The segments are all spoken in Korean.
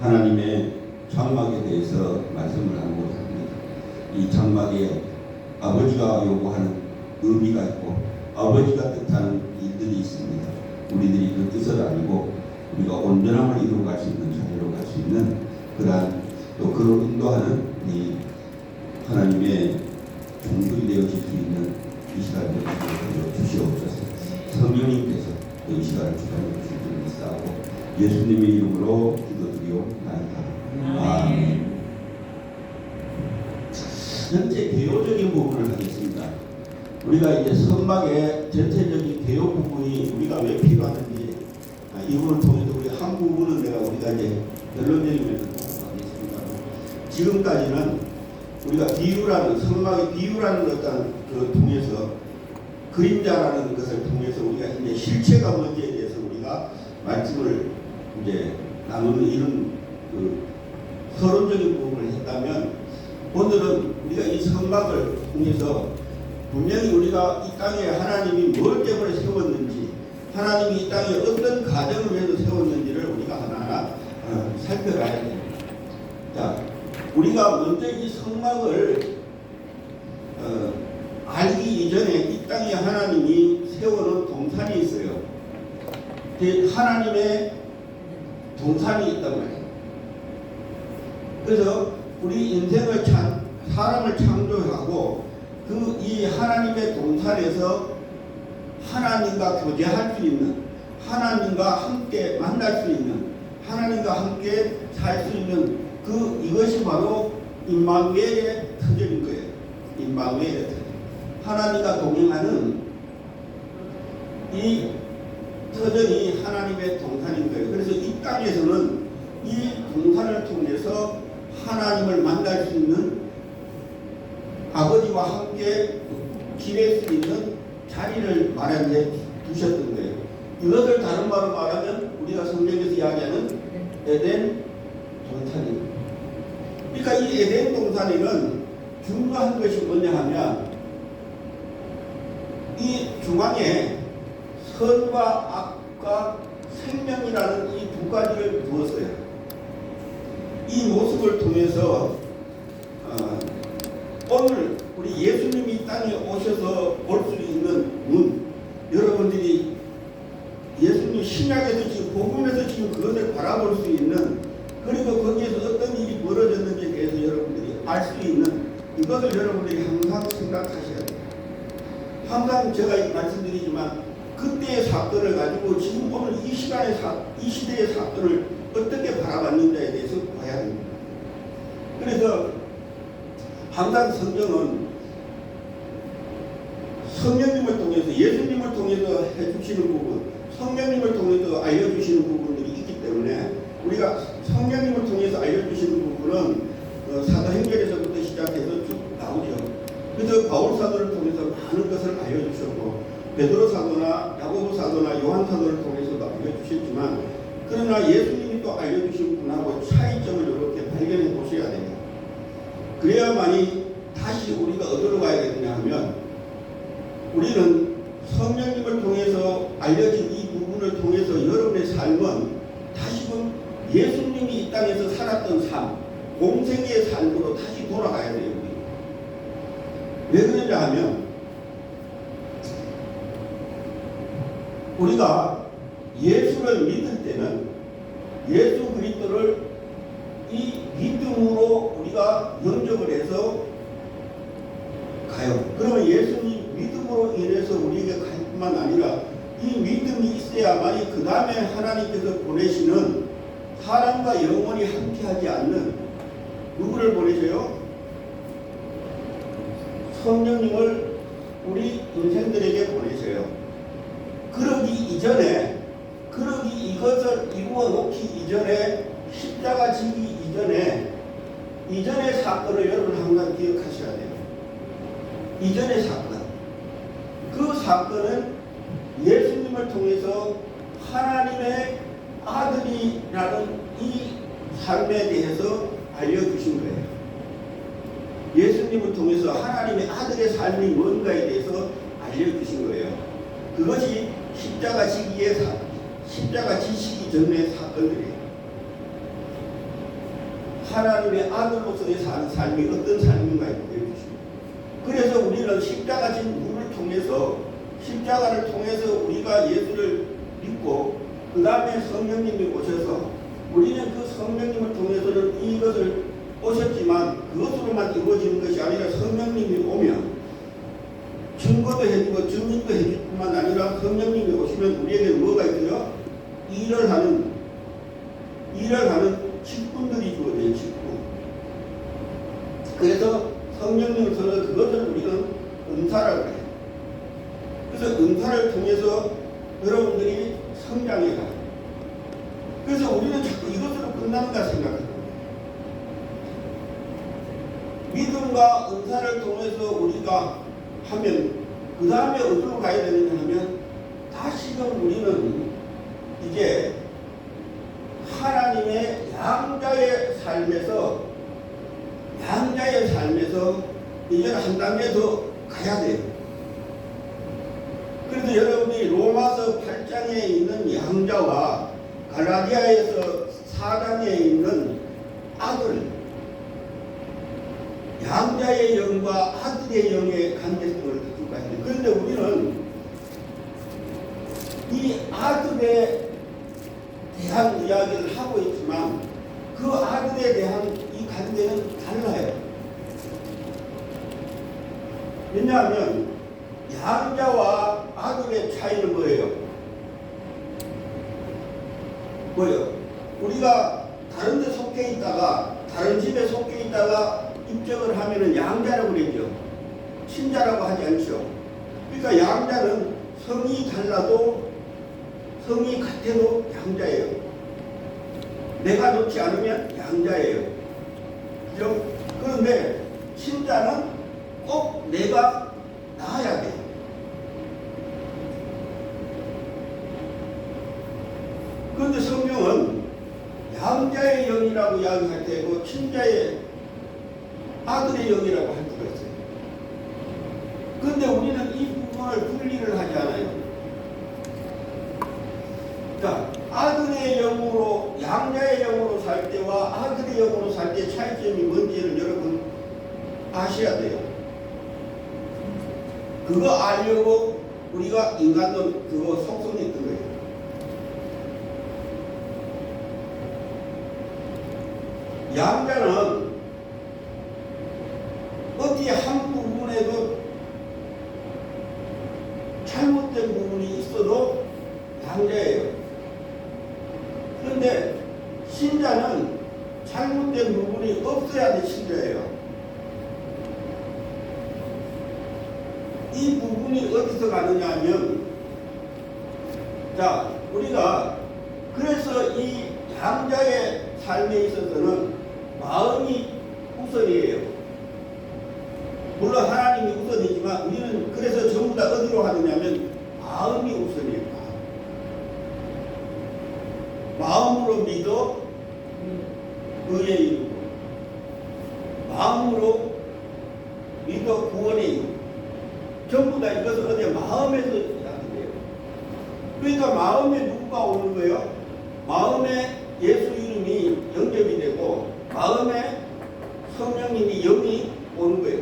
하나님의 장막에 대해서 말씀을 나누고자 합니다. 이 장막에 아버지가 요구하는 의미가 있고 아버지가 뜻하는 일들이 있습니다. 우리들이 그 뜻을 알고 우리가 온전함을 이루어 갈 수 있는 자리로 갈 수 있는 그러한 또 그로 인도하는 이 하나님의 종들이 되어질 수 있는 이 시간을 주시옵소서. 성령님께서 이 시간을 주관해 주실 줄 믿사하고 예수님의 이름으로 기도드리옵나이다. 아멘. 현재 개요적인 부분을 하겠습니다. 우리가 이제 선막의 전체적인 개요 부분이 우리가 왜 필요하는지 이 부분을 통해서 우리 한 부분은 우리가 이제 결론적이면서 하겠습니다. 지금까지는 우리가 비유라는 선막의 비유라는 것을 통해서 그림자라는 것을 통해서 우리가 이제 실체가 뭔지에 대해서 우리가 말씀을 이제 나누는 이런 서론적인 부분을 했다면 오늘은 우리가 이 선막을 통해서 분명히 우리가 이 땅에 하나님이 뭘 때문에 세웠는지 하나님이 이 땅에 어떤 가정을 위해서 세웠는지를 우리가 하나하나 살펴가야 됩니다. 자, 우리가 먼저 이 성막을 알기 이전에 이 땅에 하나님이 세워놓은 동산이 있어요. 하나님의 동산이 있단 말이에요. 그래서 우리 인생을 사람을 창조하고 이 하나님의 동산에서 하나님과 교제할 수 있는, 하나님과 함께 만날 수 있는, 하나님과 함께 살 수 있는 이것이 바로 임마누엘의 터전인 거예요. 임마누엘의 터전. 하나님과 동행하는 이 터전이 하나님의 동산인 거예요. 그래서 이 땅에서는 이 동산을 통해서 하나님을 만날 수 있는 아버지와 함께 지낼 수 있는 자리를 마련해 두셨던 거예요. 이것을 다른 말로 말하면 우리가 성경에서 이야기하는 에덴 동산입니다. 그러니까 이 에덴 동산에는 중요한 것이 뭐냐 하면 이 중앙에 선과 악과 생명이라는 이 두 가지를 두었어요. 이 모습을 통해서 오늘 우리 예수님이 이 땅에 오셔서 볼 수 있는 문, 여러분들이 예수님 신약에서 지금 복음에서 지금 그것을 바라볼 수 있는, 그리고 거기에서 어떤 일이 벌어졌는지에 대해서 여러분들이 알 수 있는 이것을 여러분들이 항상 생각하셔야 돼요. 항상 제가 말씀드리지만 그때의 사건을 가지고 지금 오늘 이 시간의 이 시대의 사건을 어떻게 바라봤는지에 대해서 봐야 됩니다. 그래서 항상 성경은 성령님을 통해서, 예수님을 통해서 해주시는 부분, 성령님을 통해서 알려주시는 부분들이 있기 때문에 우리가 성령님을 통해서 알려주시는 부분은 사도행전에서부터 시작해서 쭉 나오죠. 그래서 바울 사도를 통해서 많은 것을 알려주셨고 베드로 사도나 야고보 사도나 요한 사도를 통해서도 알려주셨지만, 그러나 예수님이 또 알려주신 분하고 차이점을 이렇게 발견해 보셔야 됩니다. 그래야만이 다시 우리가 어디로 가야 되느냐 하면, 우리는 성령님을 통해서 알려진 이 부분을 통해서 여러분의 삶은 다시금 예수님이 이 땅에서 살았던 삶, 공생의 삶으로 다시 돌아가야 돼요. 왜 그러냐 하면 우리가 예수를 믿을 때는 예수 그리스도를 이 믿음으로 우리가 영접을 해서 가요. 그러면 예수님 믿음으로 인해서 우리에게 갈 뿐만 아니라 이 믿음이 있어야만이 그 다음에 하나님께서 보내시는 사람과 영원히 함께하지 않는 누구를 보내셔요? 성령님을 우리 인생들에게 보내셔요. 그러기 이전에, 이것을 이루어 놓기 이전에, 십자가 지기 이전의 사건을 여러분 항상 기억하셔야 돼요. 이전의 사건. 그 사건은 예수님을 통해서 하나님의 아들이라는 이 삶에 대해서 알려주신 거예요. 예수님을 통해서 하나님의 아들의 삶이 뭔가에 대해서 알려주신 거예요. 그것이 십자가 지시기 전의 사건들이에요. 하나님의 아들로서의 사는 삶이 어떤 삶인가 보여주십니다. 그래서 우리는 십자가 진 물을 통해서 십자가를 통해서 우리가 예수를 믿고 그 다음에 성령님이 오셔서 우리는 그 성령님을 통해서는 이것을 오셨지만 그것으로만 이루어지는 것이 아니라 성령님이 오면 증거도 해주고 증인도 해줄 뿐만 아니라 성령님이 오시면 우리에게 뭐가 있어요? 일을 하는 직분들이 주어져요. 직분. 그래서 성령님께서는 그것을 우리는 은사라고 해요. 그래서 은사를 통해서 여러분들이 성장해 가요. 그래서 우리는 자꾸 이것으로 끝난다 생각합니다. 믿음과 은사를 통해서 우리가 하면 그 다음에 어디로 가야 되느냐 하면 다시금 우리는 이제 하나님의 양자의 삶에서 이제 한 단계 더 가야 돼요. 그래서 여러분이 로마서 8장에 있는 양자와 갈라디아에서 4장에 있는 아들, 양자의 영과 아들의 영의 관계성을 가지고 가야 돼요. 그런데 우리는 이 아들에 대한 이야기를 하고 있지만 그 아들에 대한 이 관계는 달라요. 왜냐하면 양자와 아들의 차이는 뭐예요? 우리가 다른 데 속해 있다가 다른 집에 속해 있다가 입적을 하면은 양자라고 그러죠. 친자라고 하지 않죠. 그러니까 양자는 성이 달라도 성이 같아도 양자예요. 내가 놓지 않으면 양자예요. 그죠? 그런데 친자는 꼭 내가 낳아야 돼. 그런데 성경은 양자의 영이라고 이야기할 때고 친자의 아들의 영이라고 할 수가 있어요. 그런데 우리는 이 부분을 분리를 하지 않아요. 자, 아들의 영으로 양자의 영으로 살 때와 아들의 영으로 살 때 차이점이 뭔지를 여러분 아셔야 돼요. 그거 알려고 우리가 인간도 그거 속성했던 거예요. 양자는 어디 한 부분에도 잘못된 부분이 있어도 양자예요. 그런데 신자는 잘못된 부분이 없어야 돼 신자예요. 이 부분이 어디서 가느냐 하면 자 우리가 그래서 이 양자의 삶에 있어서는 마음이 우선이에요. 물론 하나님이 우선이지만 우리는 그래서 전부 다 어디로 하느냐면 마음이 우선이에요. 마음으로 믿어 의에 이르고 마음으로 믿어 구원에 이르고 전부 다 이것은 어디에 마음에서 이야기돼요. 그러니까 마음에 누구가 오는 거예요? 마음에 예수 이름이 영접이 되고 마음에 성령님이 영이 오는 거예요.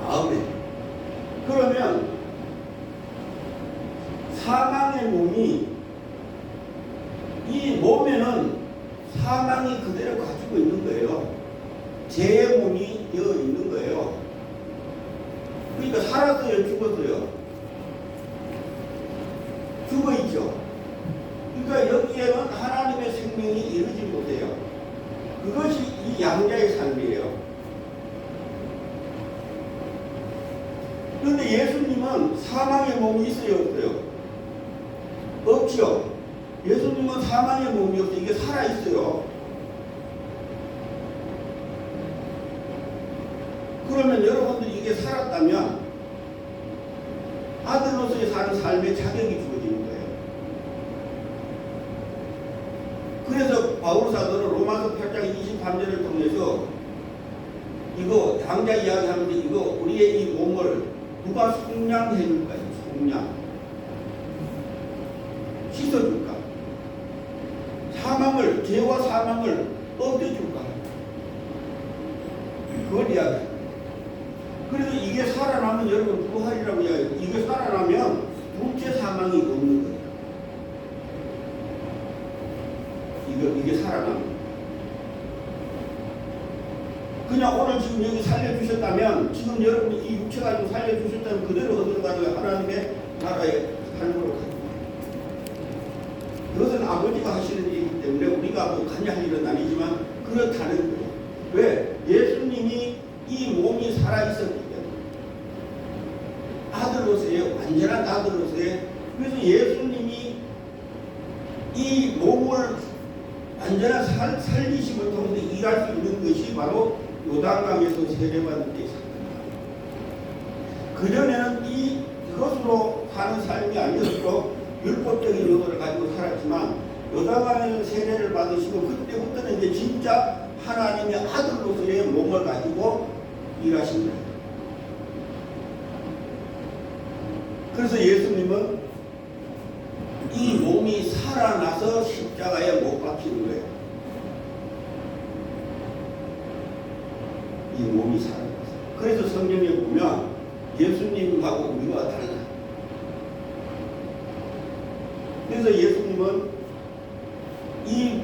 마음에. 그러면 사망의 몸이 이 몸에는 사망이 그대로 가지고 있는 거예요. 죄의 몸이 되어 있는 거예요. 그러니까 살았어요, 죽었어요? 죽어 있죠. 그러니까 여기에는 하나님의 생명이 이르지 못해요. 그것이 이 양자의 삶이에요. 그런데 예수님은 사망의 몸이 있어요, 없어요? 없죠. 예수님은 사망의 몸이 없어요. 이게 살아있어요. 그러면 여러분들이 이게 살았다면 아들로서의 사는 삶의 자격이 주어지는 거예요. 그래서 바울 사도는 로마서 8장 23절을 통해서 이거 양자 이야기하면서 이거 우리의 이 몸을 누가 속량해 줄까요? 속량. 씻어줄까? 사망을, 죄와 사망을 어떻게 줄까? 그걸 이야기해. 그래서 이게 살아나면 여러분 부활이라고 이야기해요. 이게 살아나면 둘째 사망이 없는 거예요. 이게 살아나면. 그냥 오늘 지금 여기 살려주셨다면, 지금 여러분이 이 육체 가지고 살려주셨다면 그대로 어디로 가요? 하나님의 나라의 삶으로 가요. 그것은 아버지가 하시는 일이기 때문에 우리가 뭐 관여할 일은 아니지만 그렇다는 거예요. 왜? 예수님이 이 몸이 살아있었기 때문에. 아들로서의, 완전한 아들로서의. 그래서 예수님이 이 몸을 완전한 살리심을 통해서 일할 수 있는 것이 바로 요단강에서 세례받을 때 있었습니다. 그전에는 이것으로 사는 삶이 아니었고 율법적인 요소를 가지고 살았지만 요단강에서 세례를 받으시고 그때부터는 이제 진짜 하나님의 아들로서의 몸을 가지고 일하신 거예요. 그래서 예수님은 이 몸이 살아나서 십자가에 못 박히는 거예요. 이 몸이 살아나서. 그래서 성경에 보면 예수님하고 우리가 달라요. 그래서 예수님은 이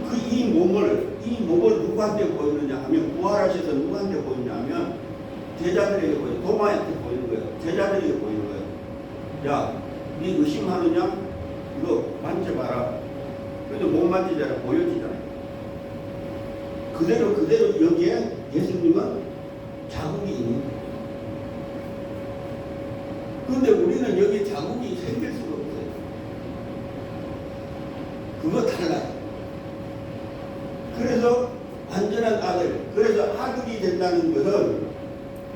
몸을 누구한테 보이느냐 하면, 부활하셔서 누구한테 보이냐 하면 제자들에게 보여요. 도마한테 보이는 거예요. 제자들에게 보이는 거예요. 야, 네 의심하느냐? 이거 만져봐라. 그래도 못 만지잖아. 보여지잖아요. 그대로 여기에 예수님은 자국이 있는 거예요. 그런데 우리는 여기 자국이 생길 수가 없어요. 그거 달라요. 그래서 완전한 아들, 그래서 아들이 된다는 것은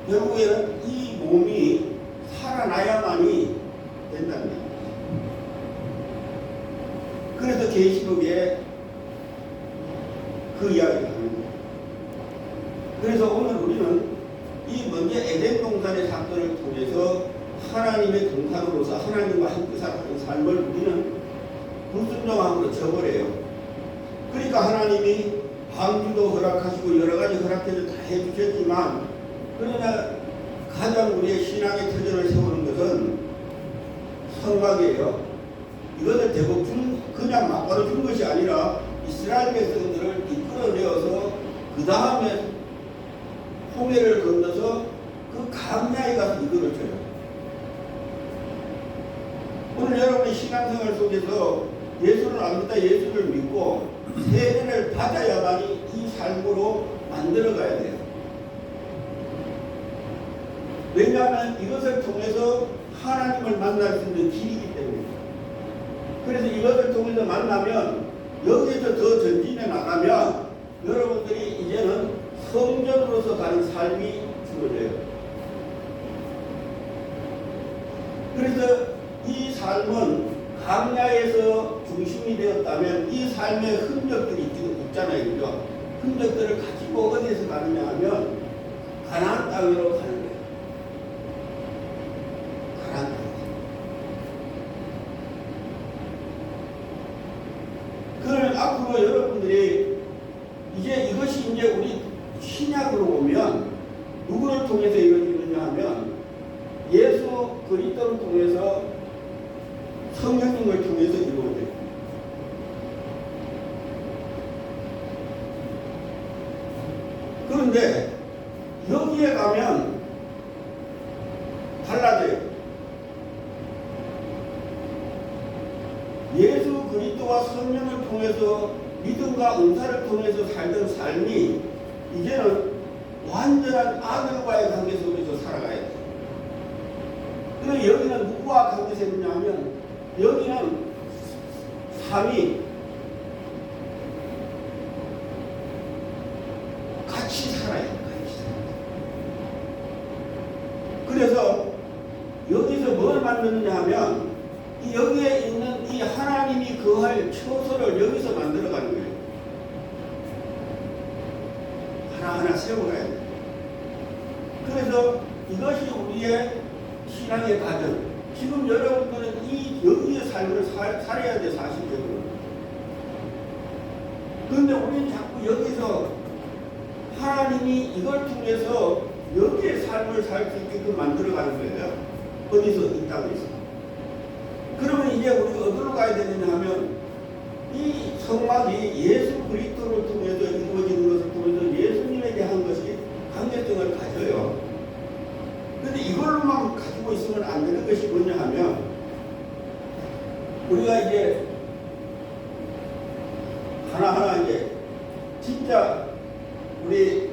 결국에는 이 몸이 살아나야만이 된다는 거예요. 그래서 계시록에 그 이야기를 하는 거예요. 그래서 오늘 우리는 이 먼저 에덴 동산의 사건을 통해서 하나님의 동산으로서 하나님과 함께 살아가는 삶을 우리는 불순종함으로 저버려요. 그러니까 하나님이 방주도 허락하시고 여러 가지 허락해서 다 해주셨지만, 그러나 가장 우리의 신앙의 터전을 세우는 것은 성막이에요. 이것을 대부분 그냥 막바로 준 것이 아니라 이스라엘 백성들을 이끌어내어서 그 다음에 홍해를 건너서 그 강야에 가서 이거를 줘요. 오늘 여러분의 신앙생활 속에서 예수를 안 믿다 예수를 믿고 세례를 받아야만이 이 삶으로 만들어가야 돼요. 왜냐하면 이것을 통해서 하나님을 만날 수 있는 길이기 때문에. 그래서 이것을 통해서 만나면 여기에서 더 전진해 나가면 여러분들이 이제는 성전으로서 가는 삶이 주어져요. 그래서 이 삶은 강야에서 중심이 되었다면 이 삶의 흔적들이 있잖아요. 그죠? 흔적들을 가지고 어디에서 가느냐 하면 가나안 땅으로 가는 거예요. 가나안 땅. 그러면 앞으로 여러분들이 이것이 이제 우리 신약으로 보면 누구를 통해서 이루어지느냐 하면 예수 그리스도를 통해서 성령님을 통해서 이루어져요. 그런데 여기에 가면 달라져요. 예수 그리스도와 성령을 통해서 믿음과 은사를 통해서 살던 삶이 이제는 완전한 아들과의 관계 속에서 살아가야 돼요. 그럼 여기는 누구와 관계가 있느냐 하면 여기는 삼위 같이 살아요. 같이 살아요. 그래서 여기서 뭘 만드느냐 하면 여기에 있는 이 하나님이 거할 처소를 여기서 만들어가는 거예요. 하나하나 세워가야 돼요. 그래서 이것이 우리의 신앙의 과정. 지금 여러분들은 여기의 삶을 살아야 돼, 사실적으로. 그런데 우리는 자꾸 여기서 하나님이 이걸 통해서 여기에 삶을 살 수 있게끔 만들어가는 거예요. 어디서? 이 땅에서. 그러면 이제 우리가 어디로 가야 되느냐 하면 이 성막이 예수 그리스도를 통해서 이루어지는 것을 통해서 예수님에게 한 것이 관계성을 가져요. 그런데 이걸로만 가지고 있으면 안 되는 것이 뭐냐 하면 우리가 이제 하나하나 이제 진짜 우리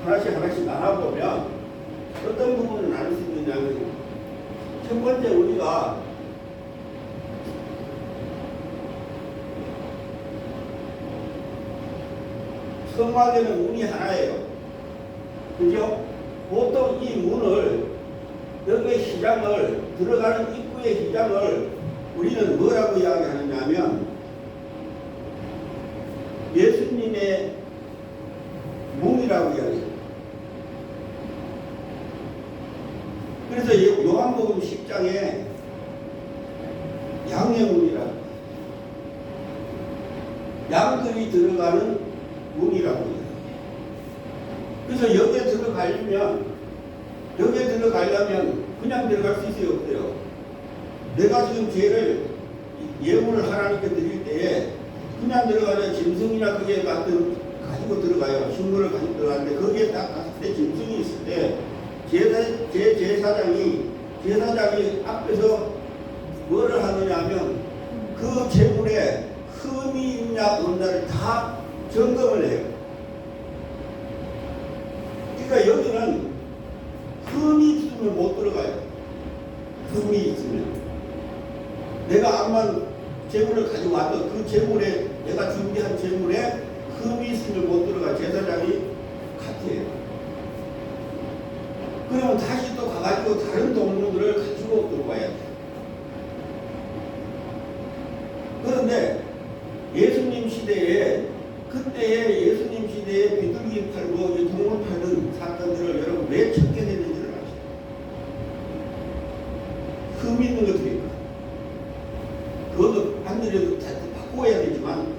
하나씩 나눠보면 어떤 부분을 나눌 수 있느냐면 첫 번째 우리가 성막에는 문이 하나예요. 그죠? 보통 이 문을 여기의 시장을 들어가는 입구의 시장을 우리는 뭐라고 이야기하느냐 하면 예수님의 문이라고 이야기해요. 그래서 요한복음 10장에 양의 문이라고 양들이 들어가는 문이라고 해요. 그래서 여기에 들어가려면 그냥 들어갈 수 있어요, 없어요? 내가 지금 죄를 예물을 하나님께 드릴 때에 그냥 들어가면 짐승이나 그게 가지고 들어가요. 식물을 가지고 들어가는데 거기에 딱 갔을 때 짐승이 있을 때 제사장이 앞에서 뭐를 하느냐 하면 그 제물에 흠이 있냐 없냐를 다 점검을 해요. 그러니까 여기는 흠이 있으면 못 들어가요. 흠이 있으면 내가 암만 제물을 가지고 와도 그 제물에 내가 준비한 제물에 흠이 있으면 못 들어가. 제사장이 카트예요. 그러면 다시 또 가가지고 다른 동물들을 가지고 들어와야 돼. 그런데 예수님 시대에 그때의 예수님 시대에 비둘기 팔고 동물 팔던 사건들을 여러분 왜 찾게 되는지를 아시죠? 흠 있는 것들이니까. 그것도 반드시 바꿔야 되지만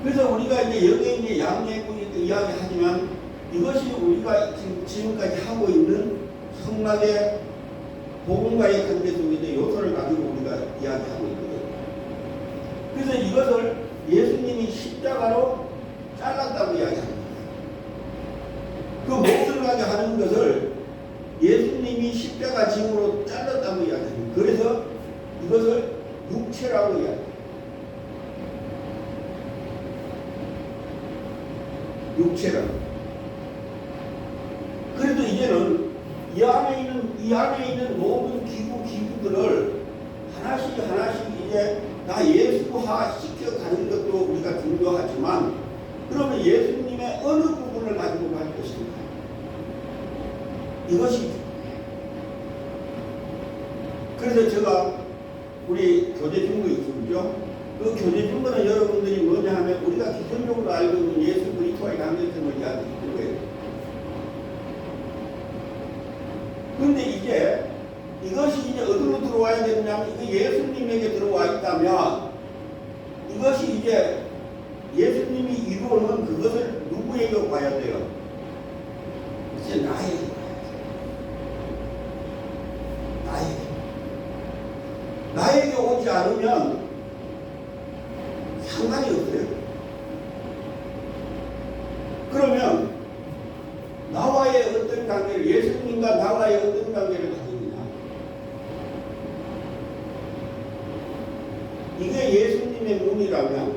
그래서 우리가 이제 여기에 이제 양예고 이야기하지만 이것이 우리가 지금까지 하고 있는 성막의 복음과의 관계 속에서 요소를 가지고 우리가 이야기하고 있거든요. 그래서 이것을 예수님이 십자가로 잘랐다고 이야기합니다. 그 몫을 가지고 하는 것을 예수님이 십자가 짐으로 잘랐다고 이야기합니다. 그래서 이것을 육체라고 이야기합니다. 육체라고. 그래도 이제는 이 안에 있는 모든 기구들을 하나씩 이제 다 예수화 시켜가는 것도 우리가 중요하지만 그러면 예수님의 어느 부분을 가지고 갈 것인가? 이것이 그래서 제가 우리 교제중거 있죠? 그 교제중거는 여러분들이 뭐냐 하면 우리가 기본적으로 알고 있는 예수 그리스도와의 관계성을 이야기하는 거예요. 그런데 이것이 이제 어디로 들어와야 되느냐면 예수님에게 들어와 있다면 이것이 이제 예수님이 이루어놓은 그것을 누구에게 와야 돼요? 이제 나에게 오지 않으면 상관이 없어요. 그러면 나와의 어떤 관계를 예수님과 나와의 어떤 관계를 가지느냐? 이게 예수님의 문이라면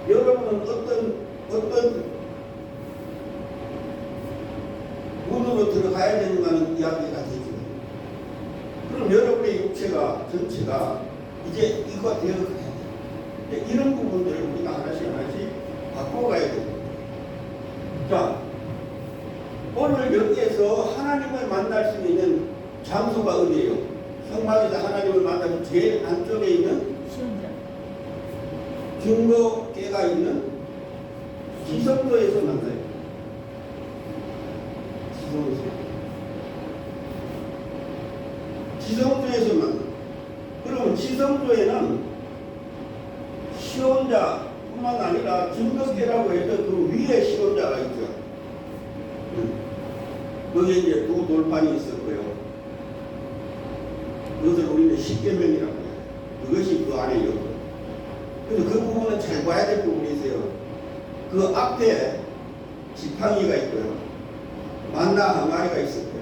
여러분은 어떤 문으로 들어가야 되는가는 이야기가 되죠. 그럼 여러분의 육체가 전체가 이제 이거 되어 가야 돼요. 이런 부분들을 우리가 하나씩 바꿔가야 됩니다. 자, 오늘 여기에서 하나님을 만날 수 있는 장소가 어디예요? 성막에서 하나님을 만나면 제일 안쪽에 있는 증거계가 있는 지성소에서 만나요. 지성소에서 만나. 그럼 여러분 지성소에는 시혼자뿐만 아니라 김덕계라고 해서 그 위에 시혼자가 있죠. 거기에 이제 두 돌판이 있었고요. 그것을 우리는 십계명이라고 해요. 그것이 그 안에 있고. 그래서 그 부분은 잘 봐야 될 부분이 있어요. 그 앞에 지팡이가 있고요. 만나 한 마리가 있을 거예요.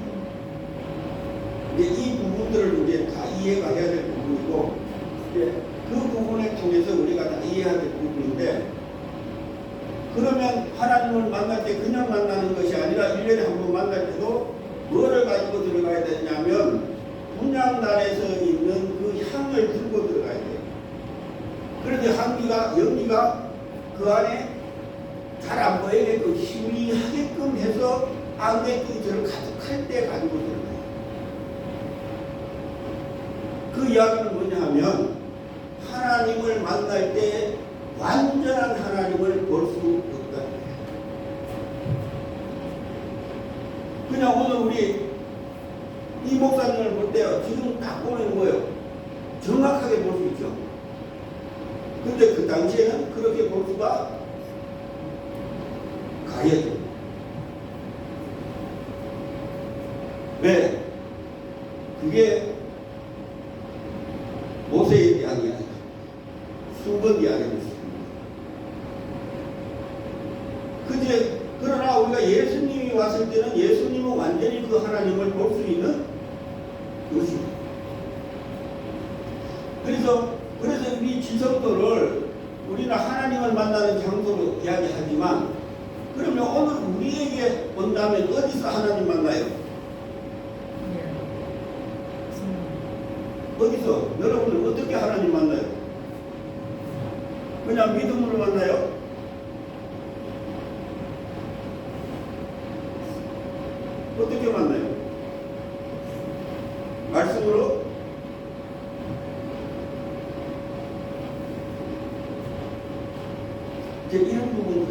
이제 이 부분들을 이제 다 이해가 해야 될 부분이고, 이제 그 부분을 통해서 우리가 다 이해해야 될 부분인데, 그러면 하나님을 만날 때 그냥 만나는 것이 아니라 1년에 한 번 만날 때도 뭐를 가지고 들어가야 되냐면 분향단에서 있는 그 향을 들고 들어가야 돼요. 그런데 연기가 그 안에 잘 안 보이게끔 희미하게끔 해서 안개 끈기를 가득할 때 가지고 들어가요. 그 이야기는 뭐냐 하면 하나님을 만날 때 완전한 하나님을 볼 수 없다. 그냥 오늘 우리 이 목사님을 볼 때요, 지금 딱 보는 거예요. 정확하게 볼 수 있죠. 근데 그 당시에는 그렇게 볼 수가 가야죠. 왜? 그게 모세에 대한 이야기가 수건 이야기입니다. 그러나 우리가 예수님이 왔을 때는 예수님은 완전히 그 하나님을 볼 수 있는 것입니다. 그래서 이 지성도를 우리는 하나님을 만나는 장소로 이야기하지만, 그러면 오늘 우리에게 온다면 어디서 하나님 만나요? 어디서? 여러분은 어떻게 하나님 만나요? 그냥 믿음으로 만나요? 어떻게 만나요? 말씀으로? 이런 부분.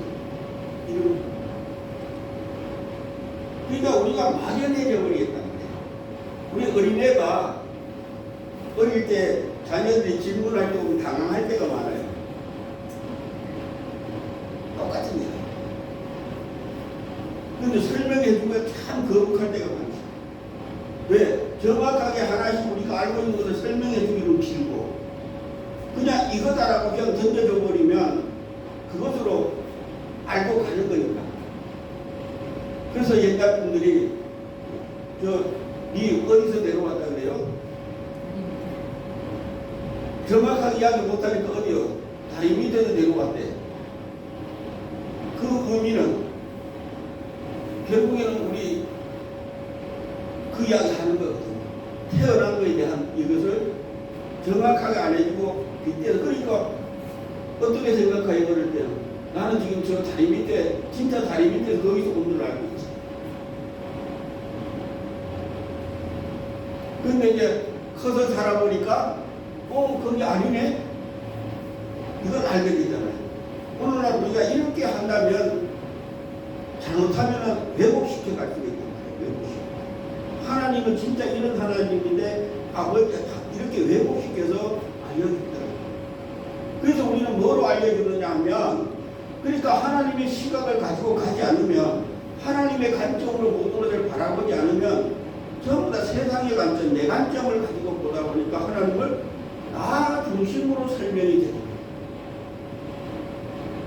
그러니까 우리가 막연해져 버리겠다는 거예요. 우리 어린애가 어릴 때 자녀들이 질문할 때 보면 당황할 때가 많아요. 똑같은 얘기. 근데 설명해 주면 참 거북할 때가 많죠. 왜? 정확하게 하나씩 우리가 알고 있는 것을 설명해 주기로 길고, 그냥 이거다라고 그냥 던져줘 버리면 그것으로 알고 가는 거니까. 그래서 옛날 분들이 니 어디서 내려왔다 그래요? 정확하게 이야기 못하니까 어디요? 다리 밑에서 내려왔대. 그 의미는 결국에는 우리 그 이야기 하는 거거든요. 태어난 것에 대한 이것을 정확하게 안 해주고 빗대서. 그러니까 어떻게 생각해요? 그럴 때는 나는 지금 저 다리 밑에, 진짜 다리 밑에서 거기서 온 줄 알고 있어. 근데 이제 커서 살아보니까 그게 아니네? 이걸 알게 되잖아요. 오늘날 우리가 이렇게 한다면 잘못하면 왜곡시켜 갈 수가 있단 말이에요. 왜곡시켜. 하나님은 진짜 이런 하나님인데 이렇게 왜곡시켜서 알려주더라고요. 그래서 우리는 뭐로 알려주느냐 하면, 그러니까 하나님의 시각을 가지고 가지 않으면, 하나님의 관점으로 모든 것을 바라보지 않으면 전부 다 세상의 관점, 내 관점을 가지고 보다 보니까 하나님을 나 중심으로 설명이 되는 거예요.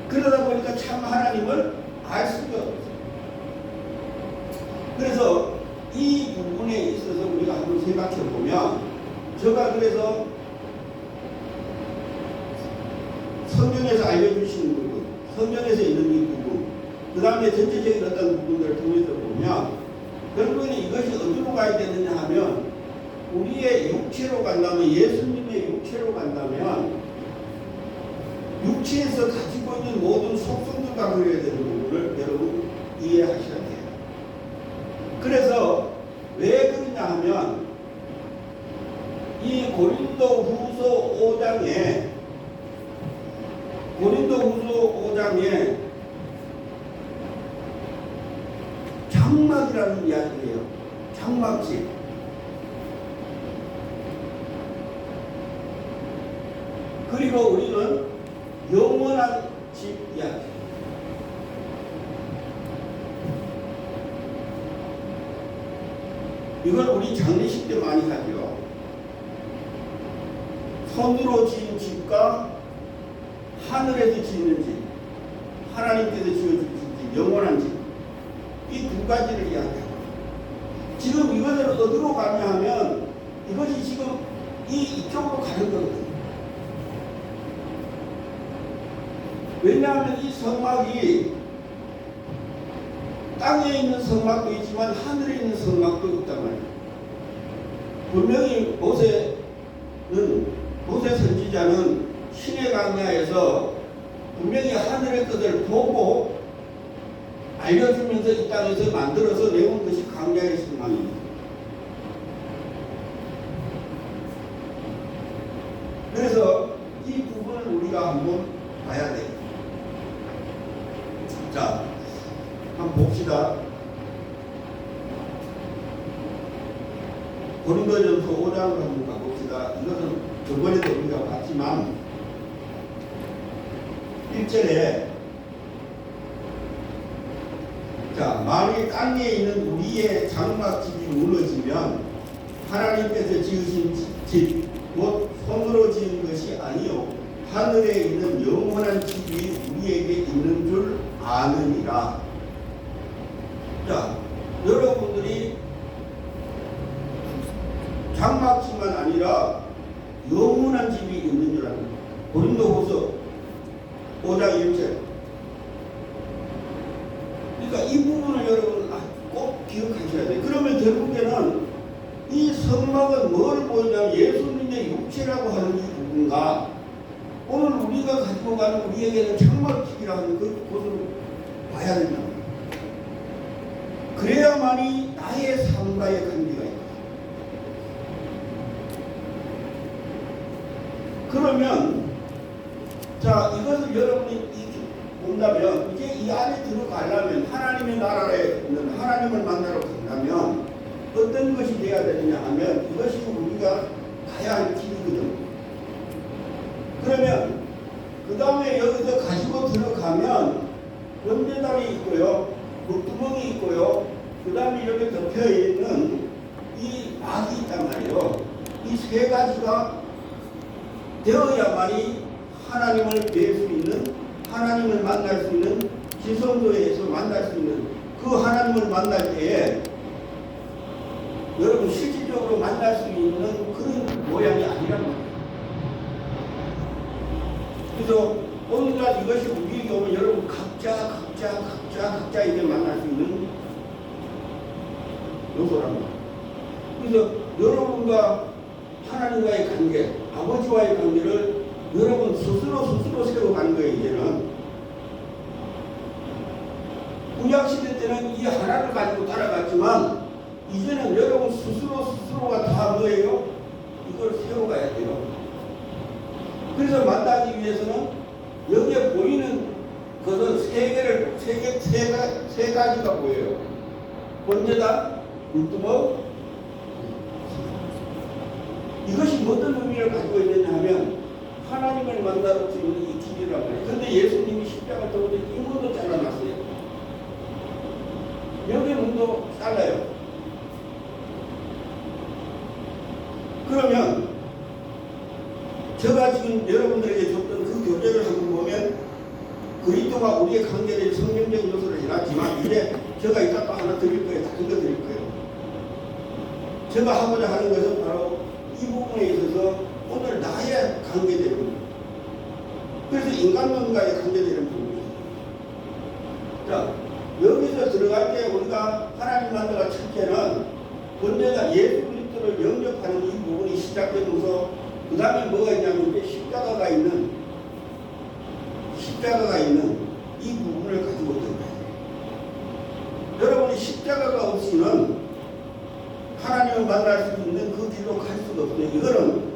그러다 보니까 참 하나님을 알 수가 없어요. 그래서 이 부분에 있어서 우리가 한번 생각해 보면, 제가 그래서 성경에서 알려주시는 부분, 성경에서 있는 이 부분, 그 다음에 전체적인 어떤 부분들을 통해서 보면, 결국에는 이것이 어디로 가야 되느냐 하면, 우리의 육체로 간다면, 예수님의 육체로 간다면, 육체에서 가지고 있는 모든 속성들과 그려야 되는 부분을 여러분 이해하셔야 돼요. 그래서 왜 그러냐 하면, 이 고린도후서 5장에 장막이라는 이야기예요. 장막집. 그리고 우리는 영원한 집이야. 이걸 우리 장례식 때 많이 하죠. 손으로 지은 집과 하늘에서 지은 집, 하나님께서 지어주신 집, 영원한 집, 이 두 가지를 이야기합니다. 지금 이것을 어디로 가냐 하면 이것이 지금 이쪽으로 가는 거거든요. 왜냐하면 이 성막이 땅에 있는 성막도 있지만 하늘에 있는 성막도 있단 말이에요. 분명히 모세 선지자는 신의 강야에서 분명히 하늘의 것을 보고 알려주면서 이 땅에서 만들어서 내온 것이 강야의 성막입니다. 그래서 이 부분을 우리가 한번 봐야 돼요. 자, 한번 봅시다. 고린도전서 5장으로 한번 가봅시다. 이것은 저번에도 우리가 봤지만 1절에 자, 만일 땅에 있는 우리의 장막집이 무너지면 하나님께서 지으신 집, 곧 손으로 지은 것이 아니요 하늘에 있는 영원한 집이 우리에게 있는 줄 아느니라. 자, 여러분들이 장막집만 아니라 영원한 집이 있는 줄 압니다. 고린도후서 5장 1절. 그러니까 이 부분을 여러분 꼭 기억하셔야 돼요. 그러면 결국에는 이 성막은 뭘 보이냐면 예수님의 육체라고 하는 이 부분과 오늘 우리가 가지고 가는 우리에게는 장막집이라는 그것을 봐야 된다. 그래야만이 나의 삶과의 관계가 있다. 그러면 자, 이것을 여러분이 본다면 이제 이 안에 들어가려면 하나님의 나라에 있는 하나님을 만나러 간다면 어떤 것이 돼야 되느냐 하면 이것이 우리가 가야 할 길이거든. 그러면 그 다음에 여기서 가지고 들어가면 번제단이 있고요, 물두멍이 있고요, 그 다음에 여기 덮여 있는 이 막이 있단 말이에요. 이 세 가지가 되어야만이 하나님을 뵐 수 있는, 하나님을 만날 수 있는, 지성도에서 만날 수 있는 그 하나님을 만날 때에 여러분 실질적으로 만날 수 있는 그런 모양이 아니란 말이에요. 그래서 오늘날 이것이 우리에게 오면 여러분 각자 이제 만날 수 있는 요소란 말이에요. 그래서 여러분과 하나님과의 관계, 아버지와의 관계를 여러분 스스로 세워가는 거예요. 이제는 구약시대 때는 이 하나를 가지고 따라갔지만 이제는 여러분 스스로가 다 뭐예요? 이걸 세워가야 돼요. 그래서 만나기 위해서는 여기에 보이는 것은 세 가지가 보여요. 번제단, 물두멍. 이것이 어떤 의미를 가지고 있느냐 하면 하나님을 만나러 주는 이 길이란 말이에요. 그런데 예수님이 십자가 때문에 이 문도 잘라놨어요. 여기 문도 잘라요. 그러면 제가 지금 여러분들에게 줬던 그 교재를 한번 보면 그리스도와 우리의 관계를 성경적 요소를 해놨지만 이제 제가 이따 또 하나 드릴 거예요. 다 읽어드릴 거예요. 제가 하고자 하는 것은 바로 이 부분에 있어서 오늘 나의 관계되는 부분. 그래서 인간론과의 관계되는 부분이에요. 자, 여기서 들어갈 때 우리가 하나님 만나가 첫째는 번제가 예수 그리스도를 영접하는 이 부분이 시작되면서 그 다음에 뭐가 있냐면 이제 십자가가 있는 이 부분을 가지고 들어가요. 여러분이 십자가가 없이는 하나님을 만날 수 있는 그 길로 갈 수가 없어요. 이거는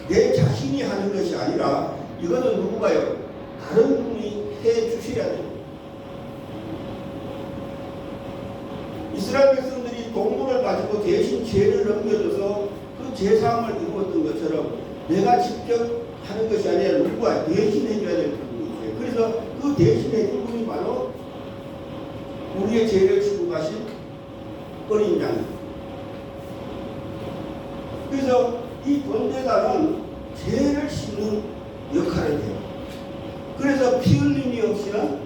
내 자신이 하는 것이 아니라 이거는 누구가요? 다른 분이 해 주셔야 돼요. 이스라엘 백성들이 동물을 가지고 대신 죄를 넘겨줘서 그 제사함을 이루었던 것처럼 내가 직접 하는 것이 아니라 누구가 대신해줘야 될 부분이 있어요. 그래서 그 대신해준 분이 바로 우리의 죄를 지고 가신 어린 양이에요. 그래서 이 번제단은 죄를 씻는 역할을 해요. 그래서 피 흘림이 없이는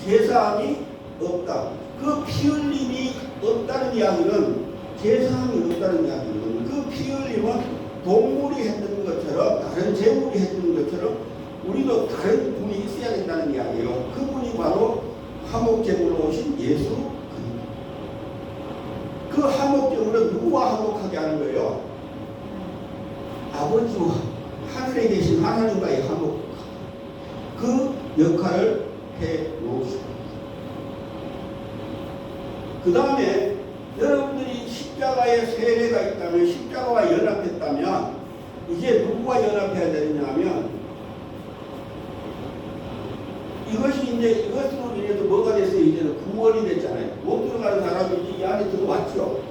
제사함이 없다. 그 피 흘림이 없다는 이야기는 제사함이 없다는 이야기는 그 피 흘림은 동물이 했던 것처럼 다른 제물이 했던 것처럼 우리도 다른 분이 있어야 된다는 이야기예요. 그분이 바로 화목제물로 오신 예수 그입니다. 그 화목제물은 누구와 화목하게 하는 거예요? 아버지와 하늘에 계신 하나님과의 화목, 그 역할을 해 놓으십니다. 그 다음에 여러분들이 십자가에 세례가 있다면, 십자가와 연합했다면 이제 누구와 연합해야 되느냐 하면 이것으로 인해서 뭐가 됐어요? 이제는 구원이 됐잖아요. 못 들어가는 사람이 이제 이 안에 들어왔죠.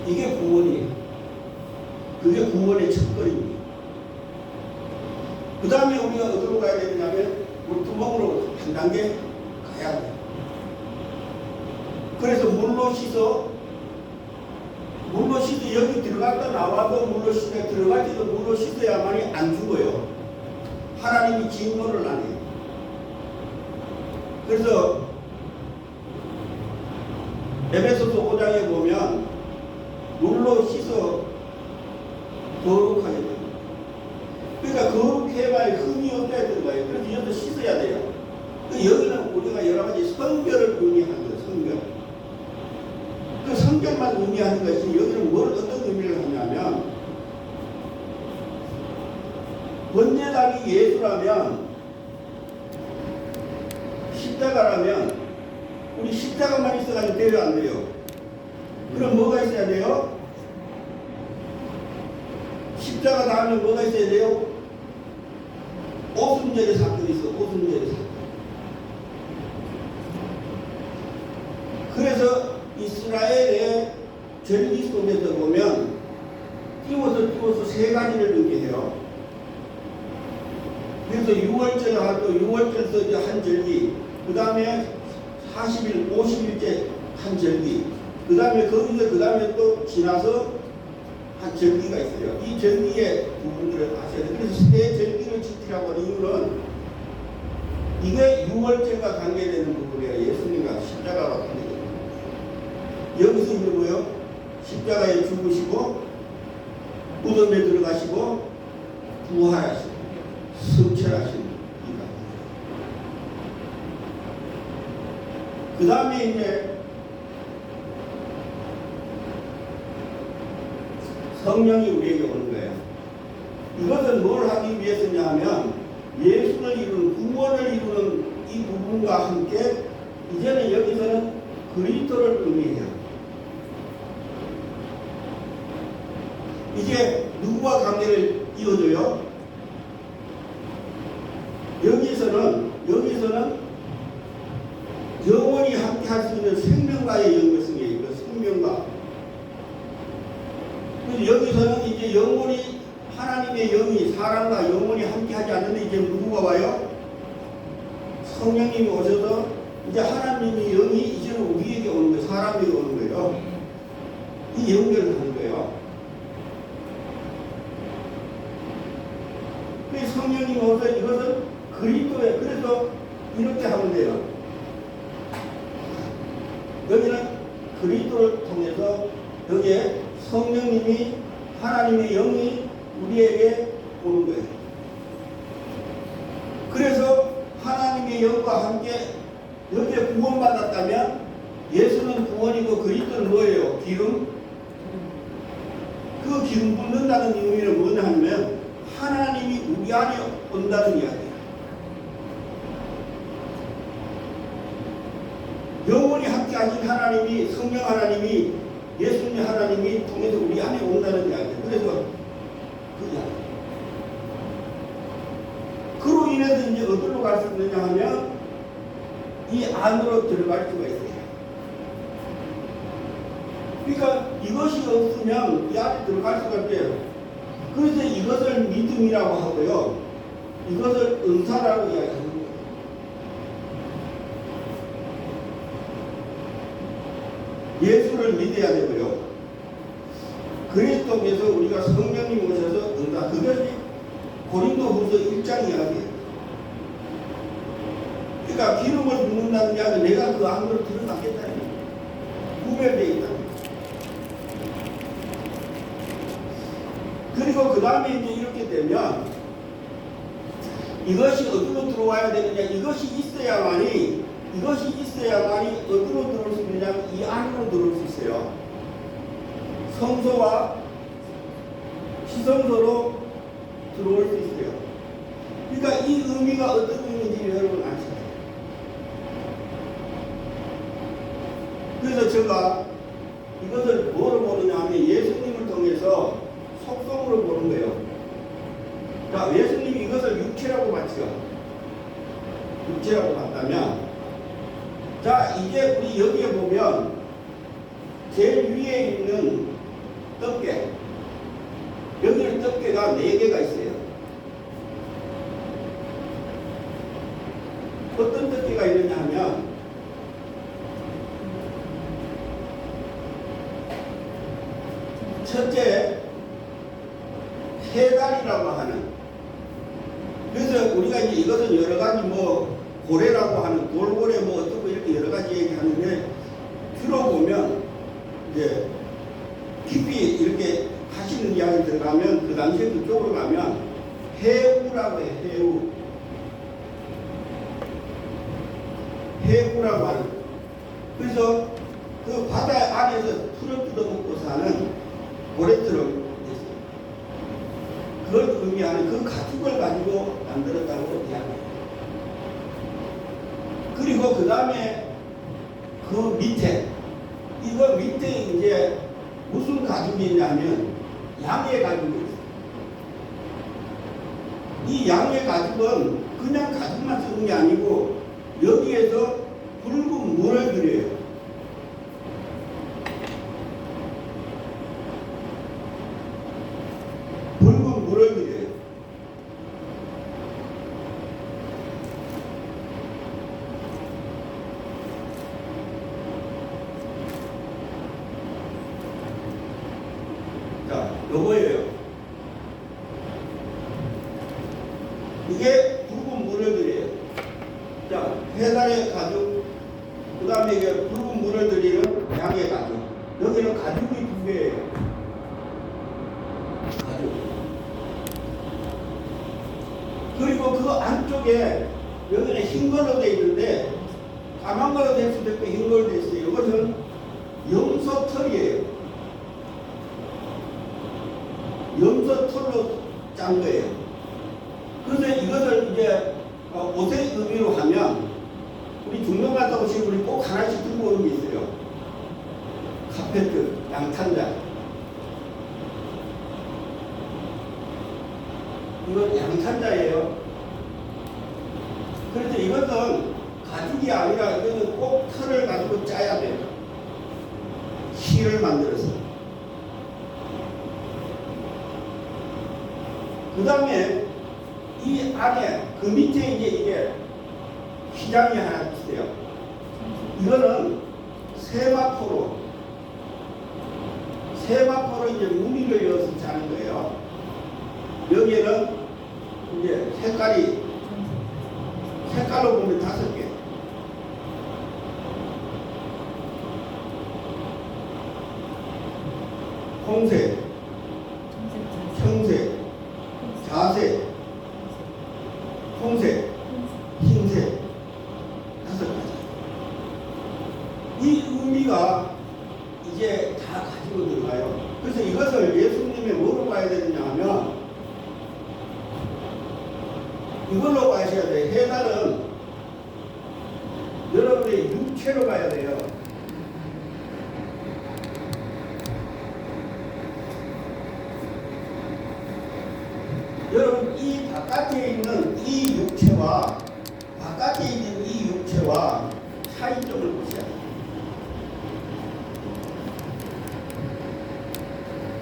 이게 구원이에요. 그게 구원의 첫걸음입니다. 그 다음에 우리가 어디로 가야 되느냐면 물두멍으로 한 단계 가야 돼요. 그래서 물로 씻어 여기 들어갔다 나와도 물로 씻어, 들어갈 때도 물로 씻어야만이 안 죽어요. 하나님이 진노를 안 해요. 그래서 에베소서 5장에 보면 물로 씻어 거룩하게 돼요. 그러니까 거룩해봐야 흠이 없어야 되는 거예요. 그래서 여기서 씻어야 돼요. 여기는 우리가 여러 가지 성결을 의미하는 거예요. 성결. 그 성결만 의미하는 것이 여기는 어떤 의미를 하냐면 번제단이 예수라면 십자가라면 우리 십자가만 있어가지고 돼요, 안 돼요? 그럼 뭐가 있어야 돼요? 십자가 다음에 뭐가 있어야 돼요? 오순절의 사건이 있어. 오순절의 사건. 그래서 이스라엘의 절기 속에서 보면 띄워서 세 가지를 의미해요. 그래서 6월절 하고 6월절에서 한 절기, 그 다음에 40일, 50일째 한 절기, 그 다음에 또 지나서 한 절기가 있어요. 이 절기의 부분들을 아셔야 돼요. 그래서 세 절기를 지키라고 하는 이유는 이게 6월절과 관계되는 부분이에요. 예수님과 십자가와 관계되는 부분. 여기서 이제 뭐요? 십자가에 죽으시고 무덤에 들어가시고 부활하시고 승천하시는 이가. 그 다음에 이제 성령이 우리에게 오는 거예요. 이것은 뭘 하기 위해서냐 하면 예수를 이루는, 구원을 이루는 이 부분과 함께 이제는 여기서는 그리스도를 의미해요. 이제 누구와 관계를 이어줘요? 여기서는 영원히 함께 할 수 있는 생명과의 연결성이에요. 그 생명과. 그래서 여기서는 이제 영원히 하나님의 영이 사람과 영원히 함께 하지 않는데 이제 누구가 와요? 성령님이 오셔서 이제 하나님의 영이 이제는 우리에게 오는 거예요. 사람에게 오는 거예요. 이 연결을 하는 거예요. 그 성령님이 오셔서 이것은 그리스도에, 그래서 이렇게 하면 돼요. 여기는 그리스도를 통해서 여기에 성령님이, 하나님의 영이 우리에게 오는 거예요. 그래서 하나님의 영과 함께 여기에 구원받았다면 예수는 구원이고 그리스도는 뭐예요? 기름? 그 기름 붓는다는 의미는 뭐냐 하면 하나님이 우리 안에 온다는 이야기예요. 영원히 함께 하신 하나님이, 성령 하나님이, 예수님 하나님이 통해서 우리 안에 온다는 이야기예요. 그래서 그 이야기. 그로 인해서 이제 어디로 갈 수 있느냐 하면 이 안으로 들어갈 수가 있어요. 그러니까 이것이 없으면 이 안에 들어갈 수가 없대요. 그래서 이것을 믿음이라고 하고요. 이것을 은사라고 이야기하는 거예요. 예수를 믿어야 되고요. 그리스도께서 우리가 성령님 오셔서 은사, 그것이 고린도후서 1장 이야기예요. 그러니까 기름을 붓는다는 이야기는 내가 그 안으로 들어가겠다는 거예요. 구별되어 있다는 거예요. 그리고 그 다음에 이제 이렇게 되면 이것이 어디로 들어와야 되느냐, 이것이 있어야만이 어디로 들어올 수 있느냐, 이 안으로 들어올 수 있어요. 성소와 시성소로 들어올 수 있어요. 그러니까 이 의미가 어떤 의미인지 여러분 아시죠? 그래서 제가 이것을 뭐로 보느냐 하면 예수님을 통해서 속성으로 보는 거예요. 자, 예수님이 이것을 육체라고 봤죠. 육체라고 봤다면, 자, 이제 우리 여기에 보면 제일 위에 있는 떡게, 여기는 떡게가 4개가 있어요. 어떤 떡게가 있느냐 하면 첫째, 해달이라고 하는, 그래서 우리가 이제 이것은 여러 가지 뭐 고래라고 하는, 돌고래 뭐 어떻고 이렇게 여러 가지 얘기하는데, 주로 보면 이제 깊이 이렇게 하시는 이야기 들어가면, 그 당시에 그쪽으로 가면 해우라고 해요. 해우라고 하는. 그래서 그 바다 안에서 풀을 뜯어먹고 사는 고래처럼 됐어요. 그걸 의미하는 그 가축을 가지고 만들었다고 이야기해요. 그리고 그 다음에 그 밑에, 이거 밑에 이제 무슨 가죽이 있냐면 양의 가죽이 있어요. 이 양의 가죽은 그냥 가죽만 쓰는 게 아니고 여기에서 붉은 물을 들여요. 붉은 물을 들여요. 자, 요거예요. 이게 붉은 물을 들여요. 자, 해달의 가죽, 그 다음에 이게 붉은 물을 들이는 양의 가죽. 여기는 가죽이 2개예요. 가죽. 그리고 그 안쪽에 여기는 흰 걸로 되어 있는데, 까만 걸로 될 수도 있고 흰 걸로 되어 있어요. 이것은 염소털이에요. 염소털로 짠 거예요. 그래서 이것을 이제 옷의 의미로 하면, 우리 중동 갔다 오시면 우리 꼭 하나씩 들고 오는 게 있어요. 카페트, 양탄자. 이건 양탄자예요. 그래서 이것은 가죽이 아니라 이거는 꼭 털을 가지고 짜야 돼요. 실을 만들어서. 그 다음에 이 안에, 그 밑에 이제 이게 휘장이 하나 있어요. 이거는 세마포로 이제 무늬를 이어서 짜는 거예요. 여기에는 이제 색깔로 보면 5개. 홍색, 청색, 자색, 홍색, 흰색, 5가지. 이 의미가 이제 다 가지고 들어가요. 그래서 이것을 예수님의 뭐로 봐야 되느냐 하면 이걸로 봐셔야 돼요. 해달은 여러분의 육체로 봐야 돼요. 여러분, 이 바깥에 있는 이 육체와 바깥에 있는 이 육체와 차이점을 보셔야 돼요.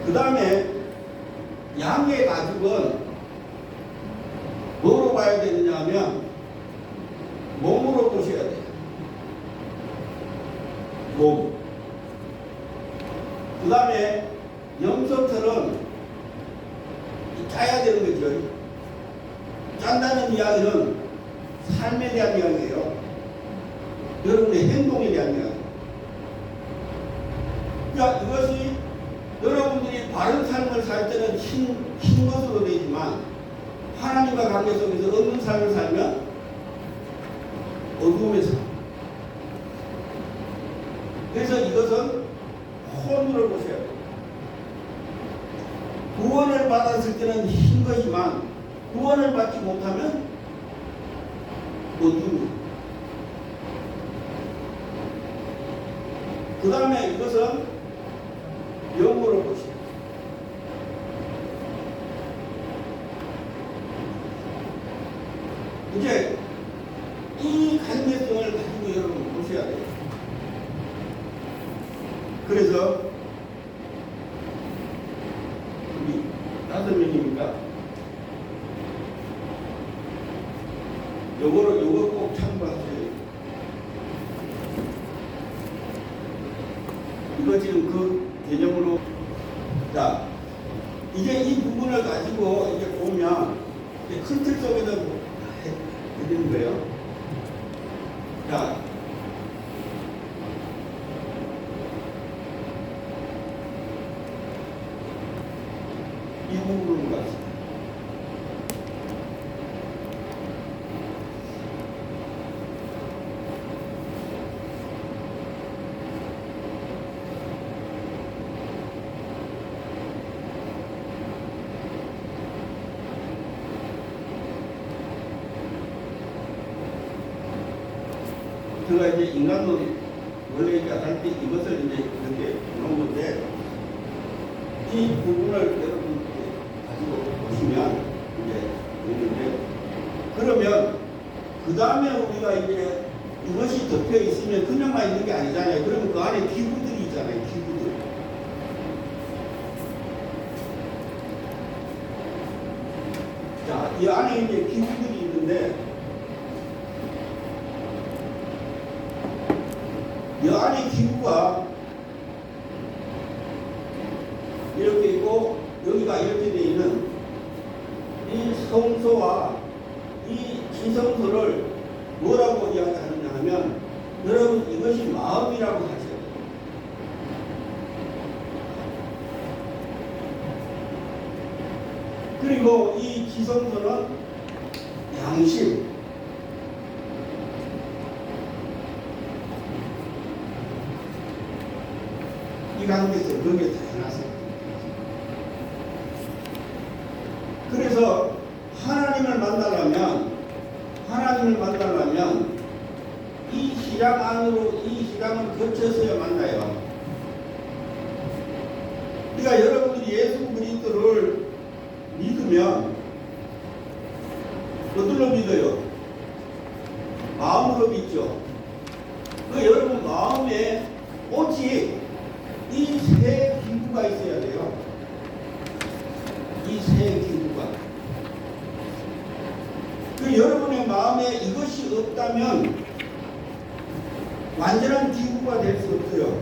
그 다음에 양의 가죽은 뭐로 봐야 되느냐 하면 몸으로 보셔야 돼요. 몸. 그 다음에 염소털은 짜야 되는 거죠. 짠다는 이야기는 삶에 대한 이야기예요. 여러분의 행동에 대한 이야기. 그러니까 이것이 여러분들이 바른 삶을 살 때는 흰 것으로 되지만 하나님과 관계 속에서 없는 삶을 살면 어두움에 살. 그래서 이것은 혼으로 보셔야 돼요. 구원을 받았을 때는 흰 것이지만 구원을 받지 못하면 어두움이에요. 그 다음에 이것은 영으로 보시오. 이제 이 관계성을 가지고 여러분 보셔야 돼요. 그래서 우리 5명이니까 요거 꼭 참고하세요. 이거 지금 그 개념으로. 자, 이제 이 부분을 가지고 이제 보면 큰 틀 속에서 해드리는 거예요. 자, 이 부분을 가지고 제가 이제 인간은 원래 할 때 이것을 이제 이렇게 놓은 건데 이 부분을 여러분 가지고 보시면 이제 있는데 그러면 그 다음에 우리가 이제 이것이 덮여 있으면 그냥만 있는 게 아니잖아요. 그러면 그 안에 기구들이 있잖아요. 기구들. 자, 이 안에 이제 기구들이 있는데 이 안에 기구가 이렇게 있고 여기가 이렇게 되어 있는 이 성소와 이 지성소를 뭐라고 이야기하느냐 하면 여러분 이것이 마음이라고 하셔야 돼요. 그리고 이 지성소는 양심. 이 관계에서 거기에 다 해놨어요. 그래서 하나님을 만나려면 이 시장 안으로 이 시장을 거쳐서야 만나요. 그러니까 여러분들이 예수 그리스도를 믿으면 어디로 믿어요? 마음으로 믿죠. 그 여러분 마음에 오직 이 세 기구가 있어야 돼요. 이 세 기구가. 그 여러분의 마음에 이것이 없다면 완전한 기구가 될 수 없어요.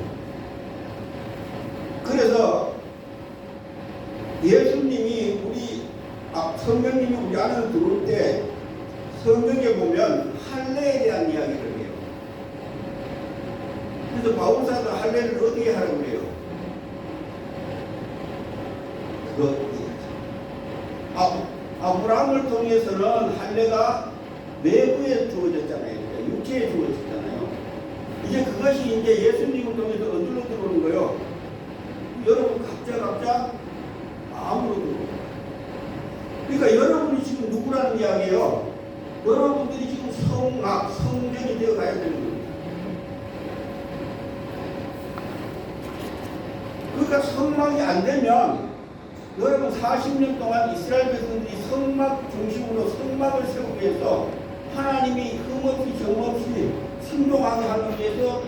그래서 예수님이 성령님이 우리 안에 들어올 때 성경에 보면 할례에 대한 이야기를 해요. 그래서 바울사도 할례를 어디에 하라고 그래요? 아브라함을 통해서는 할례가 외부에 주어졌잖아요. 육체에 주어졌잖아요. 이제 그것이 이제 예수님을 통해서 어디로 들어오는 거예요? 여러분 각자 마음으로 들어오는 거예요. 그러니까 여러분이 지금 누구라는 이야기예요? 여러분들이 지금 성전이 되어 가야 되는 겁니다. 그러니까 성막이 안 되면 여러분 40년 동안 이스라엘 백성들이 성막 중심으로 성막을 세우기 위해서 하나님이 흠없이 정없이 순종하게 하기 위해서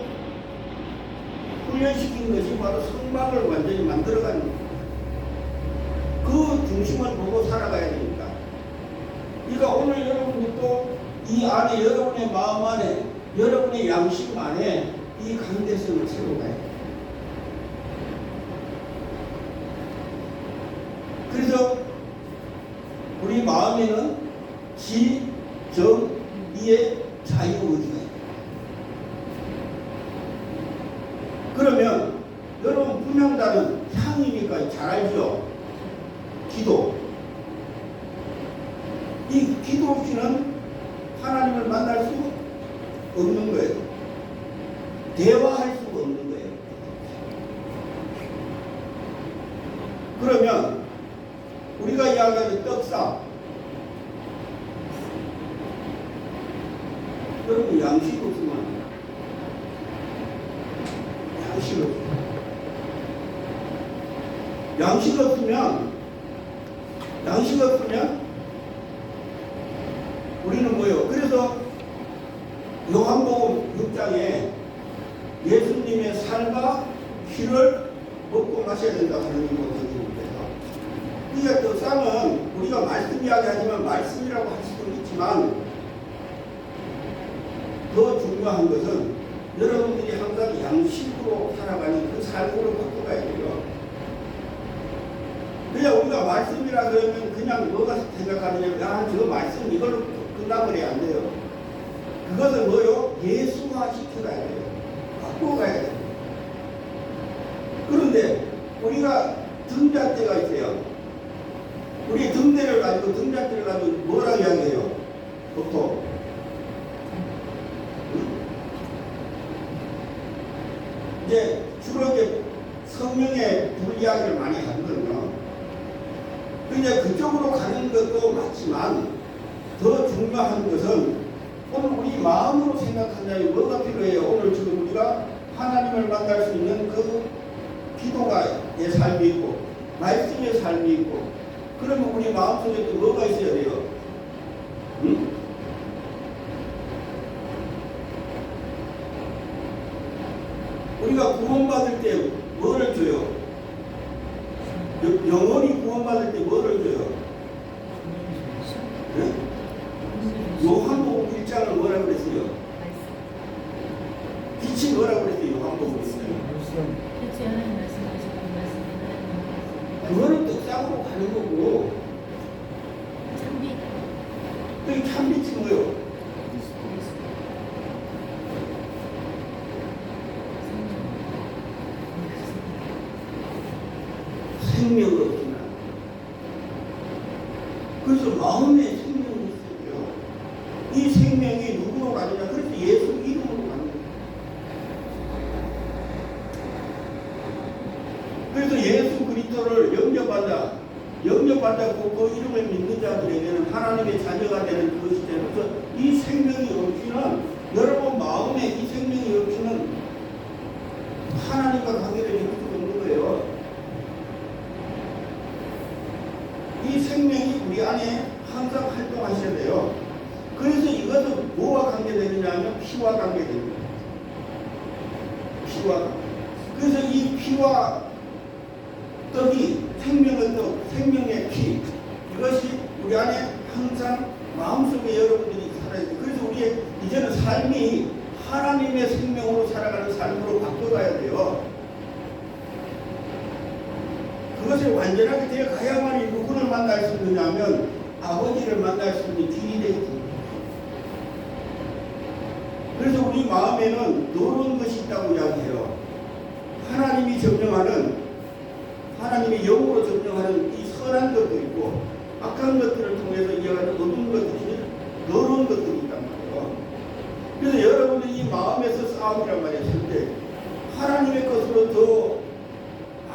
훈련시킨 것이 바로 성막을 완전히 만들어가는 거예요. 그 중심을 보고 살아가야 됩니다. 그러니까 오늘 여러분들도 이 안에 여러분의 마음 안에 여러분의 양심 안에 이 강대성을 세워가야 돼요. 그래서 우리 마음에는 지, 정, 이의 자유의지가 있어요. 그러면 여러분 분명다는 향이니까 잘 알죠? 기도. 이 기도 없이는 하나님을 만날 수 없는 거예요. 대화할 수가 없는 거예요. 그러면 우리가 이야기하는 떡상, 여러분 양식 없으면 안 돼요. 양식 없으면 양식 없으면 우리는 뭐예요? 그래서 요한복음 6장에 예수님의 살과 피를 먹고 마셔야 된다 하는 것입니다. 그러니까 떡상은 우리가 말씀 이야기하지만 말씀이라고 할 수도 있지만 더 중요한 것은 여러분들이 항상 양식으로 살아가는 그 삶으로 바꿔가야 돼요. 그냥 우리가 말씀이라 그러면 그냥 뭐가 생각하느냐, 야, 저 말씀 이걸로 끝나버려야 안 돼요. 그것은 뭐요? 예수화 시켜가야 돼요. 바꿔가야 돼요. 그런데 우리가 등잣대가 있어요. 우리 등대를 가지고 뭐라고 이야기해요? 보통 이제 주로 이제 성령의 불 이야기를 많이 하거든요. 근데 그쪽으로 가는 것도 맞지만 더 중요한 것은 오늘 우리 마음으로 생각한다면 뭐가 필요해요? 오늘 지금 우리가 하나님을 만날 수 있는 그 기도가의 삶이 있고 말씀의 삶이 있고 그러면 우리 마음속에 또 뭐가 있어야 돼요? 응? 우리가 구원받을 때 뭐를 줘요? 영원히 구원받을 때 뭐를 줘요? 네? 요한복음 1장을 뭐라고 그랬어요? 빛이 뭐라고 그랬어요? 요한복음 1장에 그거는 떡상으로 가는 거고 그 참빛이 뭐예요? 생명을 얻기나. 그래서 마음에 생명이 있어요. 이 생명이 누구로 가느냐? 그래서 예수 이름으로 가는 거예요. 그래서 예수 그리스도를 영접받았고 그 이름을 믿는 자들에게는 하나님의 자녀가 되는 그것이 되면서 이 생명이 없이는 여러분 마음에 이 생명이 없이는 하나님과 관계를 이룰 수 없는 거예요. 이 생명이 우리 안에 항상 활동하셔야 돼요. 그래서 이것은 뭐와 관계되느냐 하면 피와 관계됩니다. 피와. 그래서 이 피와 떡이 생명의 떡, 생명의 피, 이것이 우리 안에 항상 마음속에 여러분들이 살아야 돼요. 그래서 우리의 이제는 삶이 하나님의 생명으로 살아가는 삶으로 바꿔가야 돼요. 그것이 완전하게 되어 가야만이 누구를 만날 수 있느냐 하면 아버지를 만날 수 있는 길이 되겠습니다. 그래서 우리 마음에는 노는 것이 있다고 이야기해요. 하나님이 점령하는, 하나님이 영으로 점령하는 이 선한 것도 있고 악한 것들을 통해서 이어가는 어두운 것들이, 더러운 것들이 있단 말이에요. 그래서 여러분들이 이 마음에서 싸움이란 말이에요. 근데 하나님의 것으로 더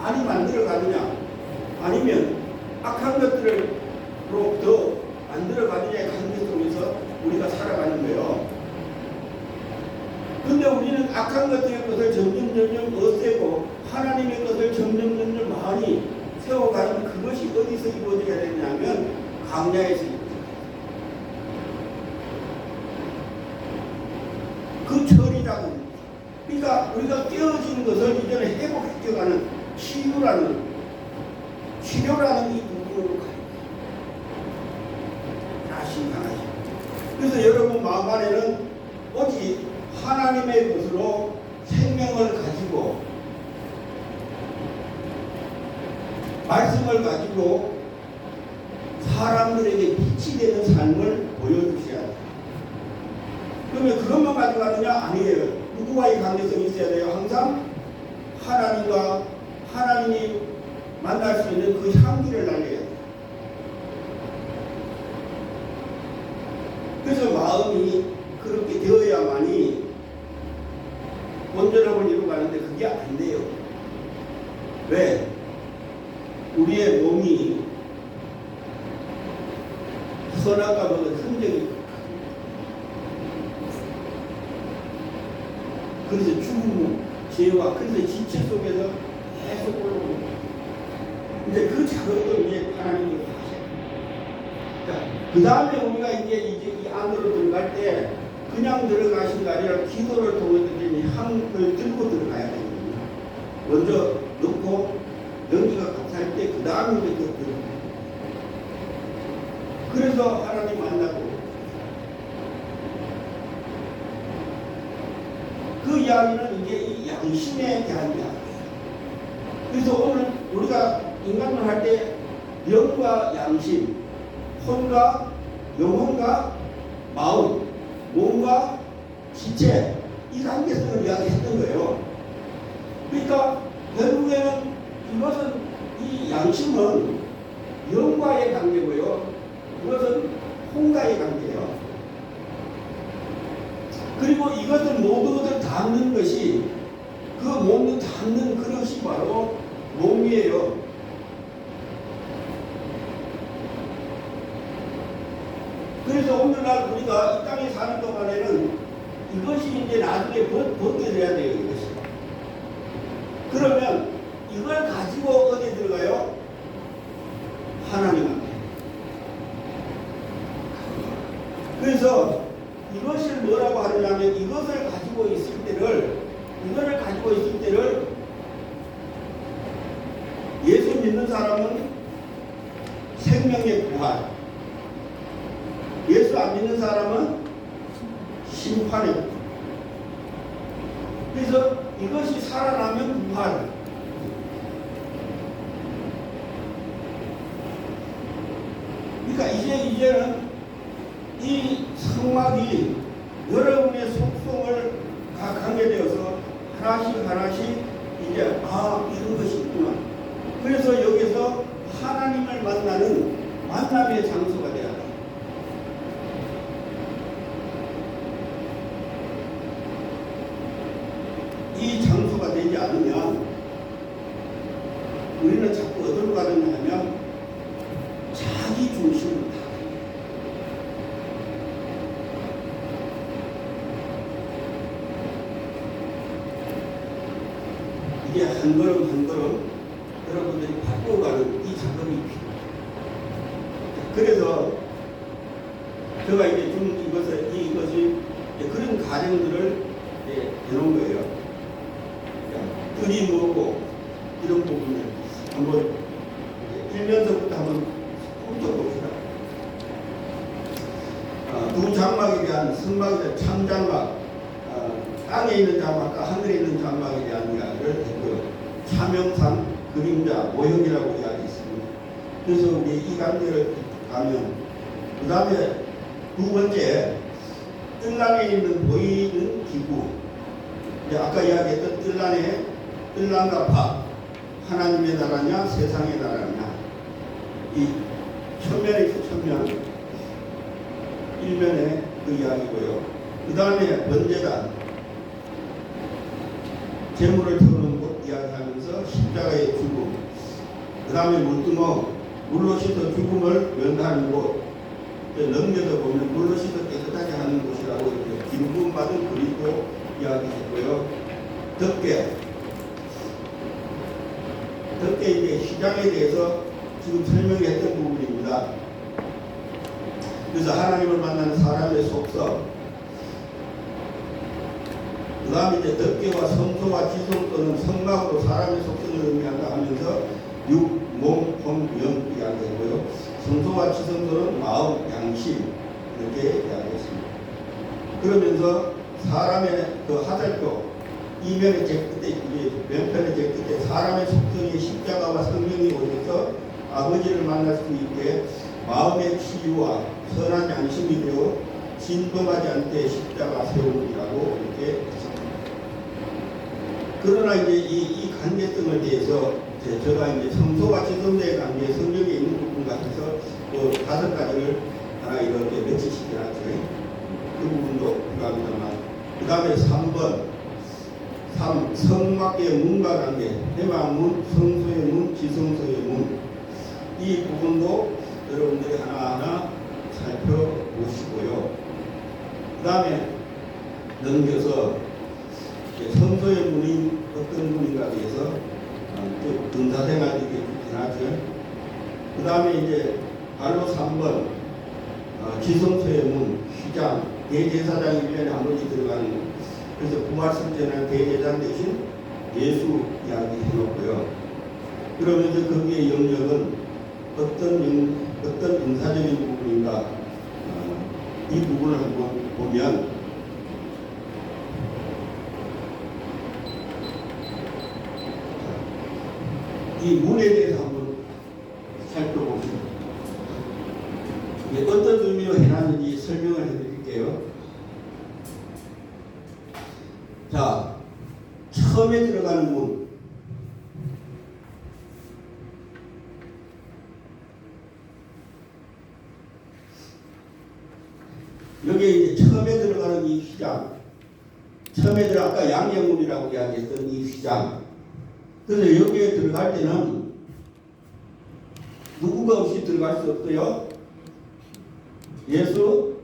많이 만들어가느냐 아니면 악한 것들로 더 만들어가느냐의 관계 속에서 우리가 살아가는 거예요. 근데 우리는 악한 것을 점점 없애고 하나님의 것을 점점 많이 세워가는 그것이 어디서 이루어져야 되냐면 광야에서 이루어져요. 그 철이라고. 그러니까 우리가 깨어지는 것을 이제는 회복시켜가는 치료라는 이 하나씩 하나씩. 그래서 여러분 마음 안에는 오직 하나님의 것으로 생명을 가지고 말씀을 가지고 사람들에게 빛이 되는 삶을 보여주셔야 돼요. 그러면 그것만 가지고 가느냐? 아니에요. 누구와의 관계성이 있어야 돼요. 항상 하나님과 하나님이 만날 수 있는 그 향기를 날려야 돼요. 그래서 마음이 그렇게 되어야만이 온전함을 이루어가는데 그게 안 돼요. 왜? 우리의 몸이 선악과 보다 흔적이 그래서 죽음, 죄와 그래서 지체 속에서 계속 올라오고 근데 그 작업도 이제 하나님이 하셔요. 그 다음에 우리가 이제 이 안으로 들어갈 때 그냥 들어가신 게 아니라 기도를 통해서 향을 들고 들어가야 되거든요. 먼저 넣고 연기가 같을 때 그 다음에 이제 들어가요. 그래서 하나님 만나고 그 이야기는 이제 이 양심에 대한 이야기예요. 그래서 오늘 우리가 인간을 할 때 영과 양심, 혼과 영혼과 마음, 몸과 지체 이 관계성을 이야기했던 거예요. 그러니까 결국에는 이것은 이 양심은 영과의 관계고요. 이것은 혼과의 관계예요. 그리고 이것을 모든 것을 담는 것이 그 몸을 담는 그릇이 바로 몸이에요. 그래서 오늘날 우리가 이 땅에 사는 동안에는 이것이 이제 나중에 벗겨져야 돼요. 이것이. 그러면 이걸 가지고 어디 들어가요? 하나님한테. 그래서 이것을 뭐라고 하느냐면 이것을 가지고 있을 때를 예수 믿는 사람은 생명의 부활, 예수 안 믿는 사람은 심판의 부활. 그래서 이것이 살아나면 부활. 그러니까 이제는 이 성막이 여러분의 속성을 각하게 되어서 하나씩 이제 이런 것이 있구나. 그래서 여기서 하나님을 만나는 만남의 장소가 되어야 돼. 이 장소가 되지 않으면 우리는 자꾸 어디로 가느냐 하면 자기 중심으로 다. 이게 한 걸음 한 걸음 여러분들이 바꿔가는 이 작업이 필요해요. 그래서 제가 이제 좀 이것이 그런 가정들을 해놓은 거예요. 들이 뭐고 이런 부분을 한번 1년서부터 한번 훑어봅시다. 두 장막에 대한 성막에 대한 참장막, 땅에 있는 장막과 하늘에 있는 장막에 대한 이야기를 했고요. 사명상, 그림자, 모형이라고 이야기했습니다. 그래서 우리 이 관계를 가면 그 다음에 두 번째 뜰란에 있는 보이는 기구. 이제 아까 이야기했던 뜰란과 밥, 하나님의 나라냐 세상의 나라냐. 이 천면에 있어 천면 일면에 그 이야기고요. 그 다음에 번제단, 재물을 태우는 곳 이야기하면서 십자가의 죽음, 그 다음에 물두멍, 물로 씻어 죽음을 면하는 곳, 넘겨서 보면 물로 씻어 깨끗하게 하는 곳이라고 이렇게 기름 받은 그리스도 이야기했고요. 덮개 이제 시장에 대해서 지금 설명했던 부분입니다. 그래서 하나님을 만나는 사람의 속성, 그 다음에 이제 덮개와 성소와 지성 또는 성막으로 사람의 속성을 의미한다 하면서 육, 몸, 혼, 영 이야기하고요. 성소와 지성소는 마음, 양심, 이렇게 이야기했습니다. 그러면서 사람의 그 하달표 이면의 제 끝에 왼편의 제 끝에 사람의 속성이 십자가와 성령이 오셔서 아버지를 만날 수 있게 마음의 치유와 선한 양심이 되어 진동하지 않게 십자가 세우리라고 이렇게 했습니다. 그러나 이제 이 관계성을 대해서 제가 이제 성소와 지성자의 관계 성경에 있는 부분 같아서 또 5가지를 하나 이렇게 맺히시긴 하죠. 그 부분도 필요합니다만 그 다음에 3번 3. 성막의 문과 관계 해방문, 성소의 문, 지성소의 문 이 부분도 여러분들이 하나하나 살펴보시고요. 그 다음에 넘겨서 성소의 문이 어떤 문인가에 대해서 등사생활 이렇게 지나죠. 그 다음에 이제 바로 3번 지성소의 문, 휘장, 대제사장이 1년에 한 번씩 들어가는 문. 그래서 부활승전의 대제사장 대신 예수 이야기 해놓고요. 그러면서 거기에 영역은 어떤 인사적인 부분인가 이 부분을 한번 보면 이 문에 대해서 한번 살펴봅시다. 이게 어떤 의미로 해놨는지 설명을 해드릴게요. 자, 처음에 들어가는 문. 여기에 이제 처음에 들어가는 이 휘장. 처음에 아까 양념문이라고 이야기했던 이 휘장. 그래서 여기에 들어갈 때는 누구가 없이 들어갈 수 없어요. 예수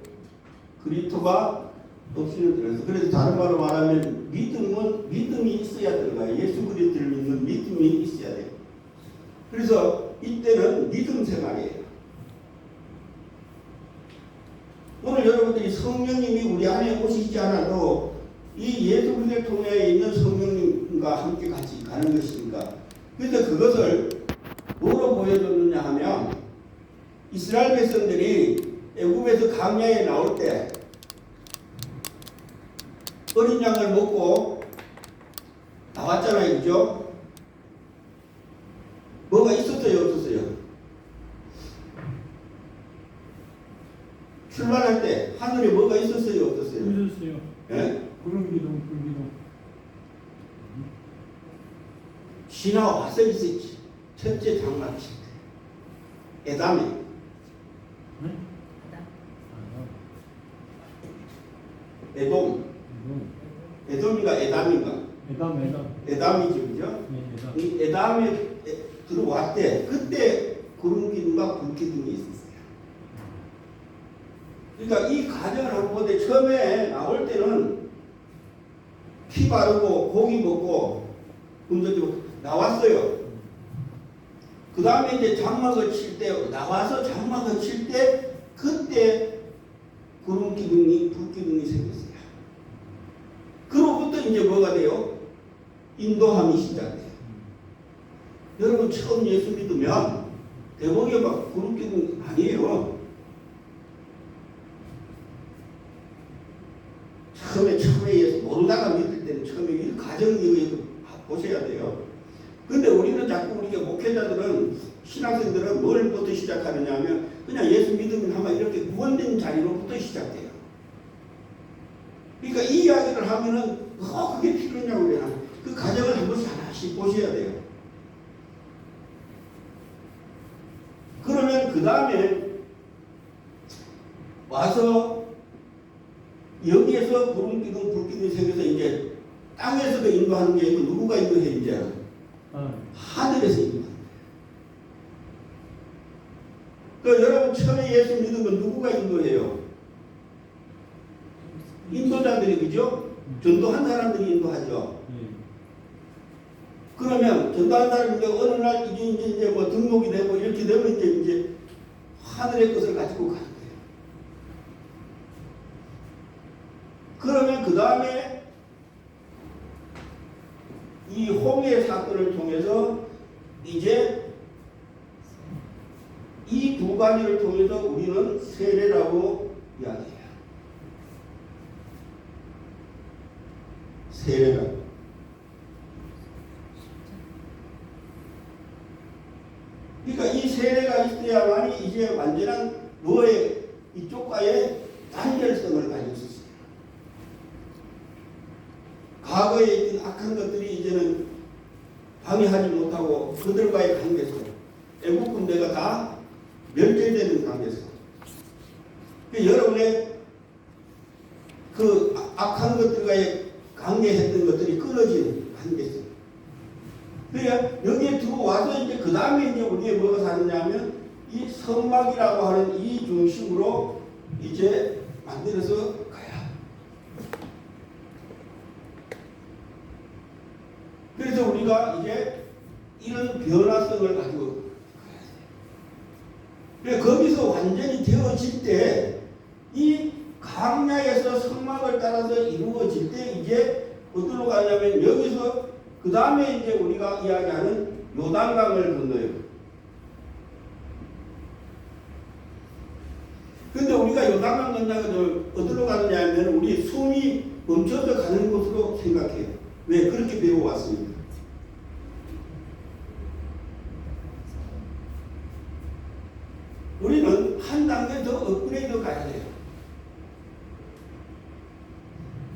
그리스도가 없이는 들어가서. 그래서 다른 말로 말하면 믿음이 있어야 들어가요. 예수 그리스도를 믿는 믿음이 있어야 돼요. 그래서 이때는 믿음 생활이에요. 오늘 여러분들이 성령님이 우리 안에 오시지 않아도 이 예수 그리스도를 통해 있는 성령님과 함께 같이 가는 것입니다. 그래서 그것을 뭐로 보여줬느냐 하면 이스라엘 백성들이 애굽에서 광야에 나올 때 어린 양을 먹고 나왔잖아요. 그죠? 뭐가 있었어요? 없었어요? 출발할 때 하늘에 뭐가 있었어요? 없었어요? 있었어요. 예? 구름기둥, 불기둥. 지나와서 있었지. 첫째 장막 칠 때. 에담이. 네? 에돔. 에돔인가 에담인가? 에담. 에담이죠. 그죠? 네, 에담. 이 에담에 들어왔대. 그때 구름기둥과 불기둥이 있었어요. 그러니까 이 과정을 한번 보되 처음에 나올 때는 피 바르고 고기 먹고 음식도 나왔어요. 그 다음에 이제 장막을 칠 때 나와서 장막을 칠 때 그때 구름 기둥이 불기둥이 생겼어요. 그로부터 이제 뭐가 돼요? 인도함이 시작돼요. 여러분 처음 예수 믿으면 대목에 막 구름 기둥 아니에요. 처음에 예수 모르다가 믿을 때는 처음에 이 과정을 보셔야 돼요. 근데 우리는 자꾸 우리가 목회자들은 신학생들은 뭘부터 시작하느냐 하면 그냥 예수 믿으면 아마 이렇게 구원된 자리로부터 시작돼요. 그러니까 이 이야기를 하면은 그게 필요냐고 그래요. 그 과정을 한 번씩 하나씩 보셔야 돼요. 그러면 그 다음에 와서 여기에서 구름기둥 불기둥이 생겨서 이제 땅에서도 인도하는 게 아니고 누구가 인도해 이제 하늘에서 인도하는 거예요. 그러니까 여러분 처음에 예수 믿으면 누구가 인도해요? 인도자들이 그죠? 전도한 사람들이 인도하죠. 그러면 전도한 사람인데 어느 날 이제 뭐 등록이 되고 이렇게 되면 이제 하늘의 것을 가지고 가는 거예요. 그러면 그 다음에 이 홍해 사건을 통해서 이제 이 두 가지를 통해서 우리는 세례라고 이야기예요. 세례가 그러니까 이 세례가 있어야만이 이제 완전한 너의 이쪽과의 단결성을 가질 수 있어요. 과거에 있던 악한 것들이 이제는 방해하지 못하고 그들과의 관계성, 애국 군대가 다 멸절되는 관계성. 여러분의 그 악한 것들과의 관계했던 것들이 끊어지는 관계성. 그러니까 여기에 들어와서 이제 그 다음에 이제 우리가 뭐가 사느냐면 이 선막이라고 하는 이 중심으로 이제 만들어서 가야. 그래서 우리가 이제 이런 변화성을 가지고 가야 돼요. 그래서 거기서 완전히 되어질 때 이 강야에서 선막을 따라서 이루어질 때 이제 어디로 가냐면 여기서 그 다음에 이제 우리가 이야기하는 요단강을 건너요. 근데 우리가 요단강 건너서 어디로 가느냐 하면 우리 숨이 멈춰서 가는 곳으로 생각해요. 왜? 그렇게 배워왔습니다. 우리는 한 단계 더 업그레이드 가야 돼요.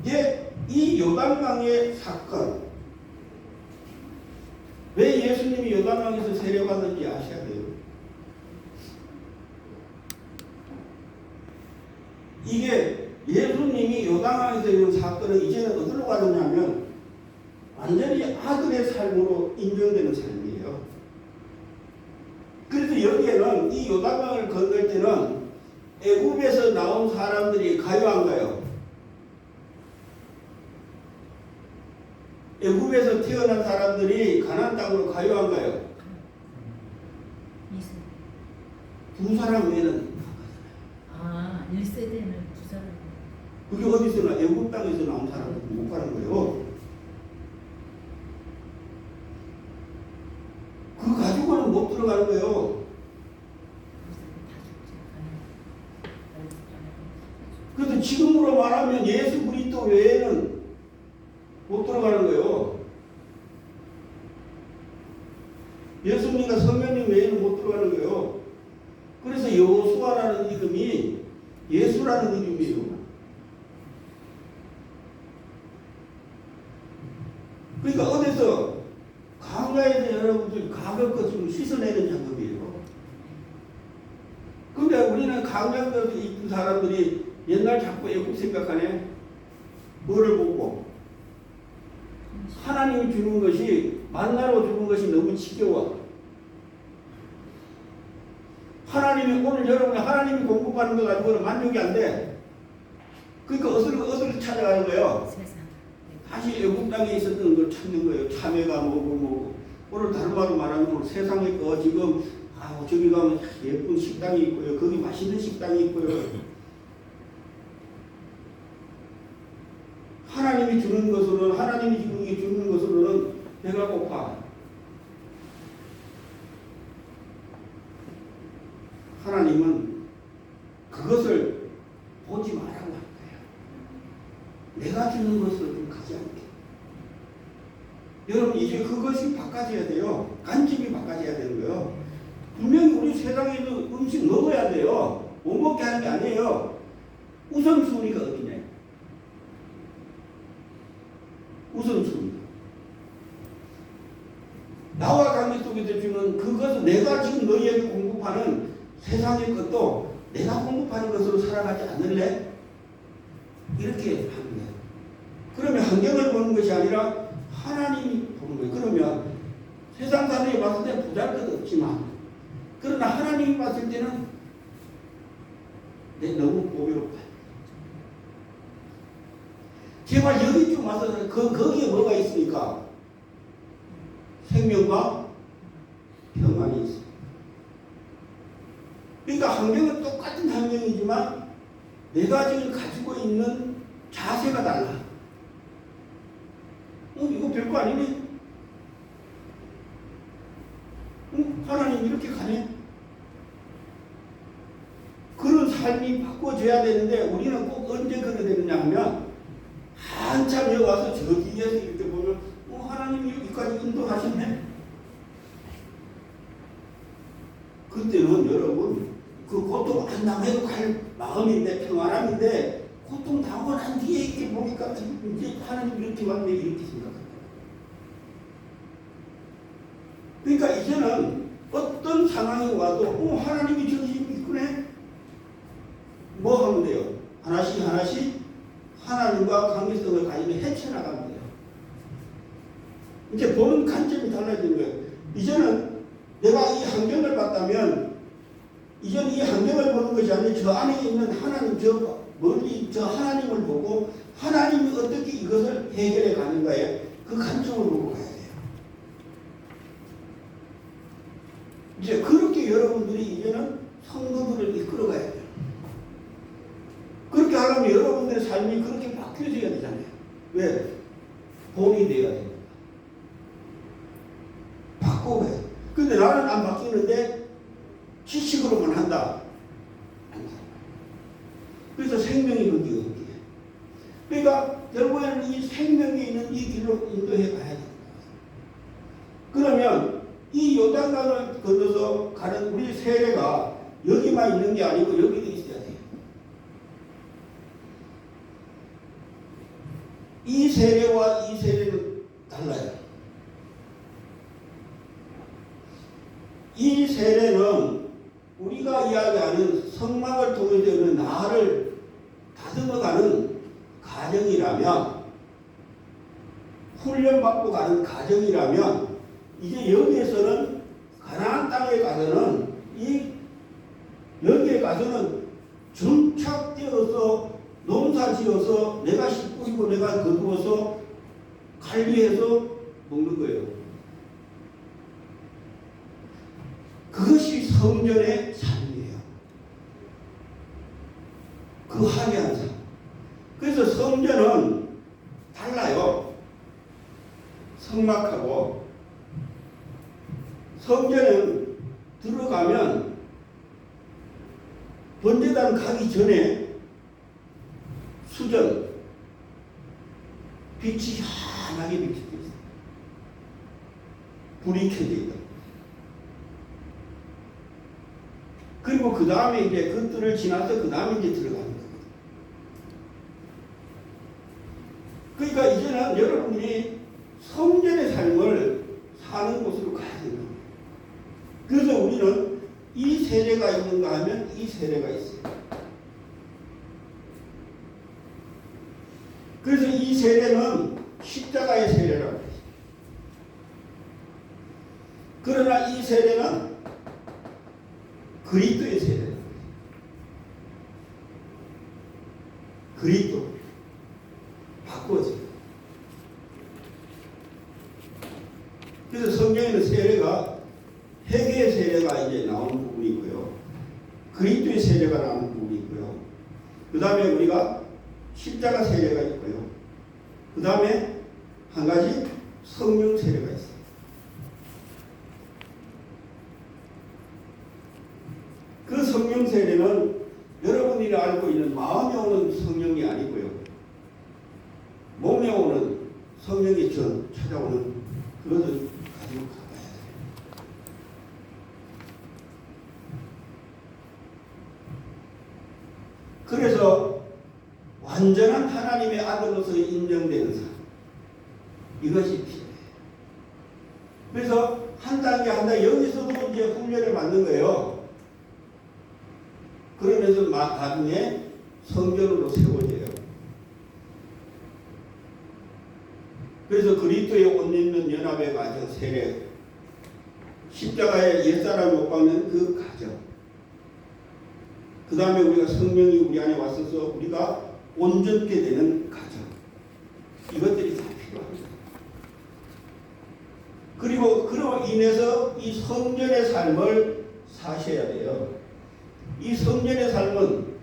이제 이 요단강의 사건, 왜 예수님이 요단강에서 세례받는지 아셔야 돼요. 이게 예수님이 요단강에서 이런 사건은 이제는 어디로 가느냐면 완전히 아들의 삶으로 인정되는 삶이에요. 그래서 여기에는 이 요단강을 건널 때는 애굽에서 나온 사람들이 가요 안 가요? 애굽에서 태어난 사람들이 가나안 땅으로 가요 안 가요? 두 사람 외에는 1세대는 두 사람. 그게 어디서나 애굽 땅에서 나온 사람은 못 가는 거예요. 그 가지고는 못 들어가는 거예요. 그래서 지금으로 말하면 예수 그리스도 외에는 못 들어가는 거예요. 예수님과 성령님 외에는 못 들어가는 거예요. 그래서 여호수아라는 이름이 예수라는 이름이에요. 그러니까 어디서 강가에서 여러분들 과거 것을 씻어내는 작업이에요. 근데 우리는 강가에서 있던 사람들이 옛날 자꾸 애국 생각하네. 뭐를 보고 하나님이 주는 것이 만나로 주는 것이 너무 지겨워. 하나님이 오늘 여러분이 하나님이 공급하는 거 가지고는 만족이 안 돼. 그러니까 어디를 찾아가는 거예요? 세상. 다시 애국 땅에 있었던 걸 찾는 거예요. 참외가 뭐고. 오늘 다른 말로 말하면 세상에 거 지금 저기 가면 예쁜 식당이 있고요. 거기 맛있는 식당이 있고요. 하나님이 주는 것으로는 하나님이 주는 것으로는 배가 고파. 하나님은 그것을 보지 말라고 할 거예요. 내가 주는 것을 좀 가지 않게. 여러분 이제 그것이 바꿔져야 돼요. 간집이 바꿔져야 되는 거예요. 분명히 우리 세상에서 음식 먹어야 돼요. 못 먹게 하는 게 아니에요. 우선순위가 어디냐? 우선순위. 나와 관계 속에서 주는 그것은 내가 지금 너희에게 공급하는 세상의 것도 내가 공급하는 것으로 살아가지 않을래? 이렇게 하는 거예요. 그러면 환경을 보는 것이 아니라 하나님이 보는 거예요. 그러면 세상 사람이 봤을 때 보잘것없지만 그러나 하나님이 봤을 때는 내 너무 보배롭다. 제발 여기 좀 와서 거기에 뭐가 있습니까? 생명과 평안이 있습니다. 그러니까 환경은 똑같은 환경이지만 내가 지금 가지고 있는 자세가 달라. 이거 별거 아니네. 하나님 이렇게 가네. 그런 그런 삶이 바꿔줘야 되는데 우리는 꼭 언제 그래 되느냐 하면 한참 여기 와서 저 뒤에서 이렇게 보면 하나님이 여기까지 인도하셨네. 그때는 여러분 그 고통 안 당해도 갈 마음인데 평안함인데 고통 당하고 난 뒤에 이렇게 보니까 이제 하나님 이렇게 왔네 이렇게 생각합니다. 그러니까 이제는 어떤 상황이 와도 하나님이 저기 있구네. 뭐 하면 돼요? 하나씩 하나씩 하나님과 관계성을 가지면 헤쳐나가면 돼요. 이제 보는 관점이 달라지는 거예요. 이제는 내가 이 환경을 봤다면 이제는 이 환경을 보는 것이 아니라 저 안에 있는 하나님, 저 멀리 저 하나님을 보고 하나님이 어떻게 이것을 해결해 가는가에 그 관점을 보고 가야 돼요. 이제 그렇게 여러분들이 이제는 성도들을 이끌어 가야 돼요. 그렇게 하려면 여러분들의 삶이 그렇게 바뀌어져야 되잖아요. 왜? 본이 돼야 됩니다. 바꿔가야 돼요. 근데 나는 안 바뀌는데 지식으로만 한다. 그래서 생명이 거기에 없기에. 그러니까 결국에는 이 생명이 있는 이 길로 인도해 가야 됩니다. 그러면 이 요단강을 건너서 가는 우리 세례가 여기만 있는 게 아니고 여기도 있어야 돼요. 이 세례와 이 세례는 달라요. 이 세례는 우리가 이야기하는 성막을 통해서 있는 나를 다듬어가는 과정이라면, 훈련받고 가는 과정이라면, 이제 여기에서는 가나안 땅에 가서는 여기에 가서는 정착되어서 농사지어서 내가 씨 뿌리고 내가 거두어서 관리해서 먹는 거예요. 그것이 성전의 삶이에요. 그 화려한 삶. 그래서 성전은 달라요. 성막하고. 성전은 들어가면 번제단 가기 전에 수전 빛이 환하게 비춰져 있어요. 불이 켜져 있다. 그리고 그 다음에 이제 그 뜰을 지나서 그 다음에 이제 들어가는 거예요. 그러니까 이제는 여러분이 성전의 삶을 사는 곳으로 가야 됩니다. 그래서 우리는 이 세례가 있는가 하면 이 세례가 있어요. 그래서 이 세례는 십자가의 세례라고 해요. 그러나 이 세례는 그리스도의 세례라고 해요. 그리스도 바꿔져요. 그래서 성경에는 세례가 회개의 세례가 이제 나오는 부분이 있고요. 그리스도의 세례가 나오는 부분이 있고요. 그 다음에 우리가 십자가 세례가 있고요. 그 다음에 한 가지 성령 세례가 있어요. 그 성령 세례는 여러분이 알고 있는 마음에 오는 성령이 아니고요. 몸에 오는 성령이 찾아오는 그것을 가지고 가봐야 돼요. 그래서 완전한 하나님의 아들로서 인정되는 삶, 이것이 필요해요. 그래서 한 단계 한 단계 여기서도 이제 훈련을 받는 거예요. 그러면서 나중에 성전으로 세워져요. 그래서 그리스도의 옷 입는 연합의 과정, 세례, 십자가에 옛사람 못 박는 그 과정, 그 다음에 우리가 성령이 우리 안에 왔어서 우리가 온전케 되는 과정, 이것들이 다 필요합니다. 그리고 그로 인해서 이 성전의 삶을 사셔야 돼요. 이 성전의 삶은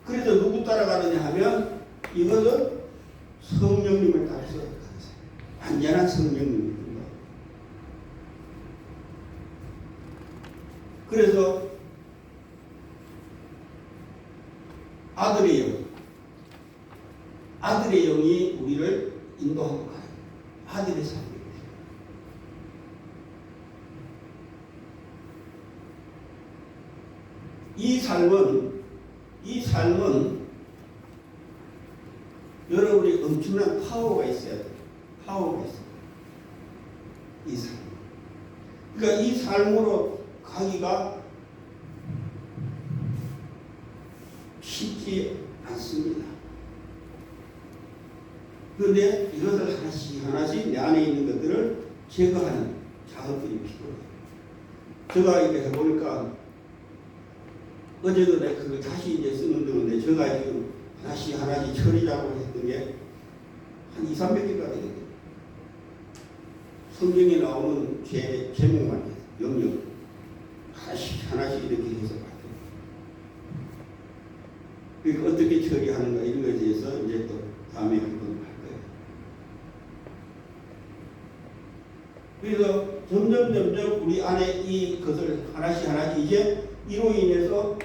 그래서 누구 따라가느냐 하면 이것은 성령님을 따라서 가세요. 완전한 성령님입니다. 그래서 아들의 영. 아들의 영이 우리를 인도하고 가요. 아들의 삶. 이 삶은 여러분이 엄청난 파워가 있어야 돼요. 파워가 있어요. 이 삶. 그러니까 이 삶으로 가기가 쉽지 않습니다. 그런데 이것을 하나씩 내 안에 있는 것들을 제거하는 작업들이 필요해요. 제가 이렇게 해보니까 어제도 내가 그걸 다시 이제 쓰는 건데 제가 지금 하나씩 처리라고 했던 게 한 200~300개가 되거든요. 성경에 나오는 제목만 해요. 영역. 하나씩 이렇게 해서 봤어요. 그러니까 어떻게 처리하는가 이런 것에 대해서 이제 또 다음에 한번 할 거예요. 그래서 점점 우리 안에 이것을 하나씩 이제 이로 인해서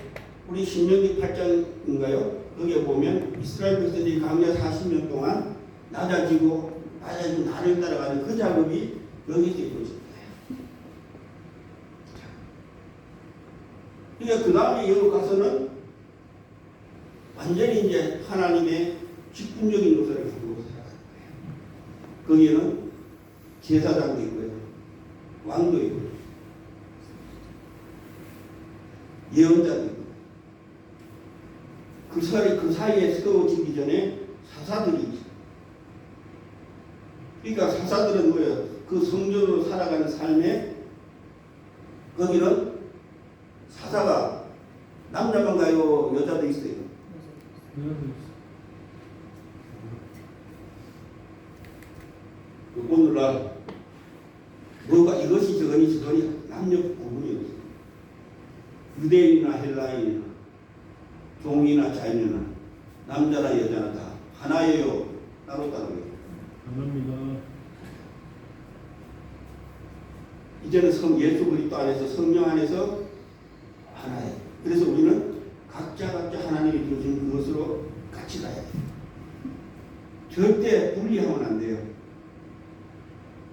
우리 신명기 8장인가요? 거기에 보면 이스라엘 백성들이 광야 40년 동안 낮아지고 나를 따라가는 그 작업이 여기서 이루어질 거예요. 그러니까 그 다음에 여기 가서는 완전히 이제 하나님의 직분적인 노선을 가지고 살아가는 거예요. 거기에는 제사장도 있고요. 왕도 있고요. 예언자도 있고 그 사이에 세워지기 전에 사사들이 있어요. 그러니까 사사들은 뭐예요? 그 성전으로 살아가는 삶에 거기는 사사가 남자만 가요? 여자도 있어요? 오늘날 뭐가 이것이 저거니 남녀 구분이 없어요. 유대인이나 헬라인이나 종이나 자유나 남자나 여자나 다 하나예요. 따로따로예요. 감사합니다. 이제는 예수 그리스도 안에서 성령 안에서 하나예요. 그래서 우리는 각자 하나님이 주신 그것으로 같이 가야 돼요. 절대 분리하면 안 돼요.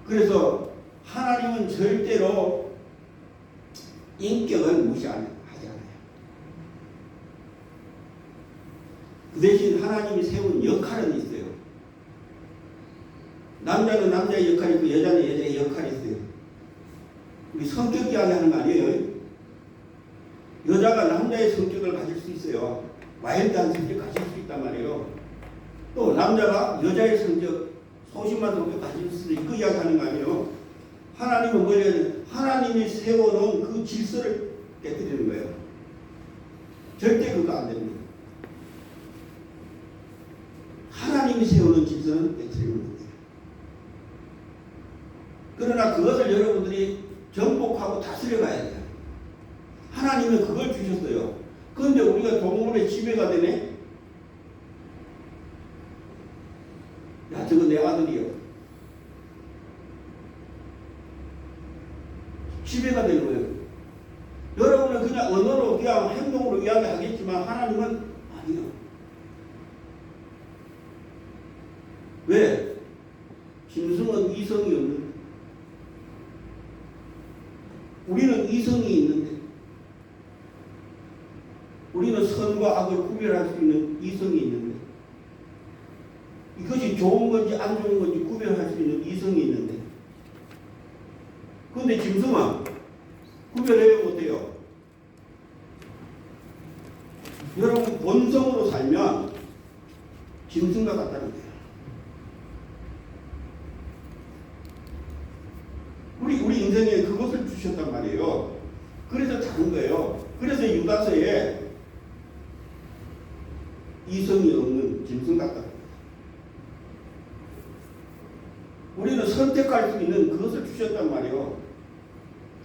그래서 하나님은 절대로 인격을 무시 하지 않아요. 그 대신 하나님이 세운 역할은 있어요. 남자는 남자의 역할이 있고 여자는 여자의 역할이 있어요. 우리 성격 이야기하는 거 아니에요. 여자가 남자의 성격을 가질 수 있어요. 와일드한 성격 가질 수 있단 말이에요. 또 남자가 여자의 성격, 소심한 성격 가질 수 있는 그 이야기하는 거 아니에요. 하나님은 뭐예요? 하나님이 세워놓은 그 질서를 깨뜨리는 거예요. 절대 그거 안 됩니다. 하나님이 세우는 질서는 깨뜨리는 거예요. 그러나 그것을 여러분들이 정복하고 다스려 가야 돼요. 하나님은 그걸 주셨어요. 그런데 우리가 동물의 지배가 되네? 야, 저거 내 아들이요. 지배가 되는 거예요. 여러분은 그냥 언어로 그냥 행동으로 이야기하겠지만 하나님은 아니요. 왜? 짐승은 이성이 없는데 우리는 이성이 있는데 우리는 선과 악을 구별할 수 있는 이성이 있는데 이것이 좋은 건지 안 좋은 건지 구별할 수 있는 이성이 있는데 그런데 짐승은 구별해야 못해요. 여러분 본성으로 살면 짐승과 같다는 거예요. 우리 인생에 그것을 주셨단 말이에요. 그래서 다른 거예요. 그래서 유다서에 이성이 없는 짐승 같다. 우리는 선택할 수 있는 그것을 주셨단 말이에요.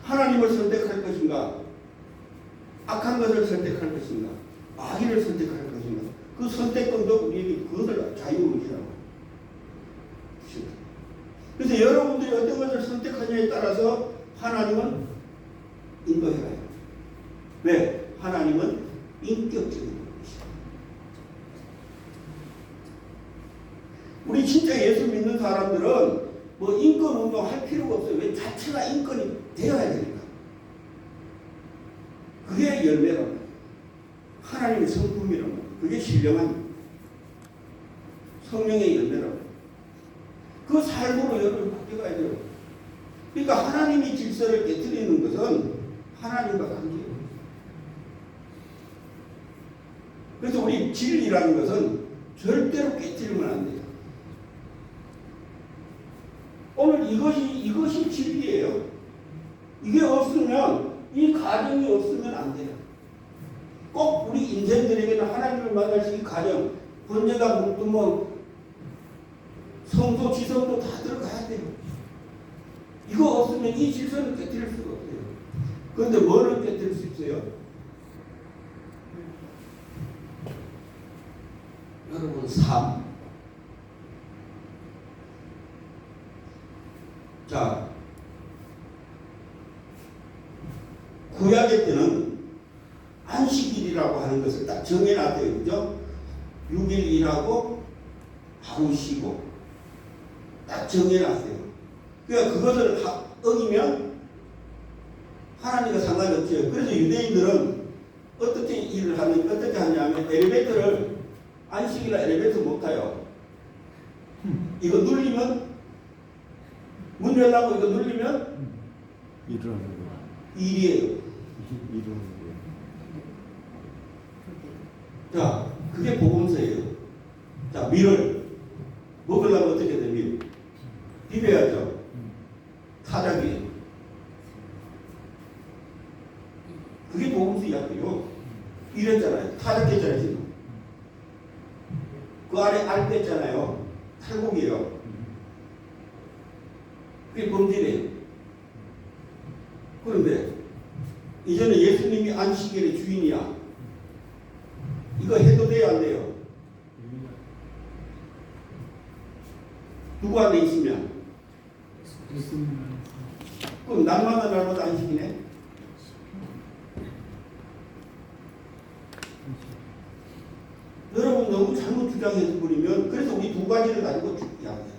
하나님을 선택할 것인가? 악한 것을 선택할 것인가? 악의를 선택할 것인가? 그 선택권도 우리에게 그것을 자유의지라고 주셨다. 그래서 여러분들이 어떤 것을 선택하냐에 따라서 하나님은 인도해가요. 왜? 하나님은 인격적인 것이다. 우리 진짜 예수 믿는 사람들은 뭐 인권 운동 할 필요가 없어요. 왜? 자체가 인권이 되어야 되니까. 그게 열매라고. 하나님의 성품이라고. 그게 신령한 성령의 열매라고. 그 삶으로 여러분이 바뀌어가야 돼요. 그러니까 하나님이 질서를 깨뜨리는 것은 하나님과 관계예요. 그래서 우리 진리라는 것은 절대로 깨뜨리면 안 돼요. 오늘 이것이 진리예요. 이게 없으면, 이 가정이 없으면 안 돼요. 꼭 우리 인생들에게는 하나님을 만날 수 있는 가정, 번제가 묻으면 성도, 지성도 다 들어가야 돼요. 이거 없으면 이 질서는 깨뜨릴 수가 없어요. 그런데 뭐를 깨뜨릴 수 있어요? 여러분, 삶. 자, 구약의 때는 안식일이라고 하는 것을 딱 정해놨대요. 그죠? 6일 일하고 하루 쉬고 딱 정해놨어요. 그러니까 그것을 어기면 하나님과 상관이 없죠. 그래서 유대인들은 어떻게 일을 하는, 어떻게 하냐면 엘리베이터를 안식일날 엘리베이터 못 타요. 이거 눌리면, 문 열라고 이거 눌리면 일하는 거. 일이에요. 일하는 거. 자, 그게 복음서예요. 자, 밀을 먹으려면 어떻게 돼? 밀 비벼야죠. 타작이에요. 그게 복음서 이야기요. 이랬잖아요. 타작했잖아요. 지금. 그 아래 알 뺐잖아요. 탈곡이에요. 그게 범죄래요. 그런데 이제는 예수님이 안식일의 주인이야. 이거 해도 돼요, 안 돼요? 누구 안에 있으면? 그럼 날마다 날마다 안식이네? 여러분 너무 잘못 주장해서 버리면, 그래서 우리 두 가지를 가지고 이야기해요.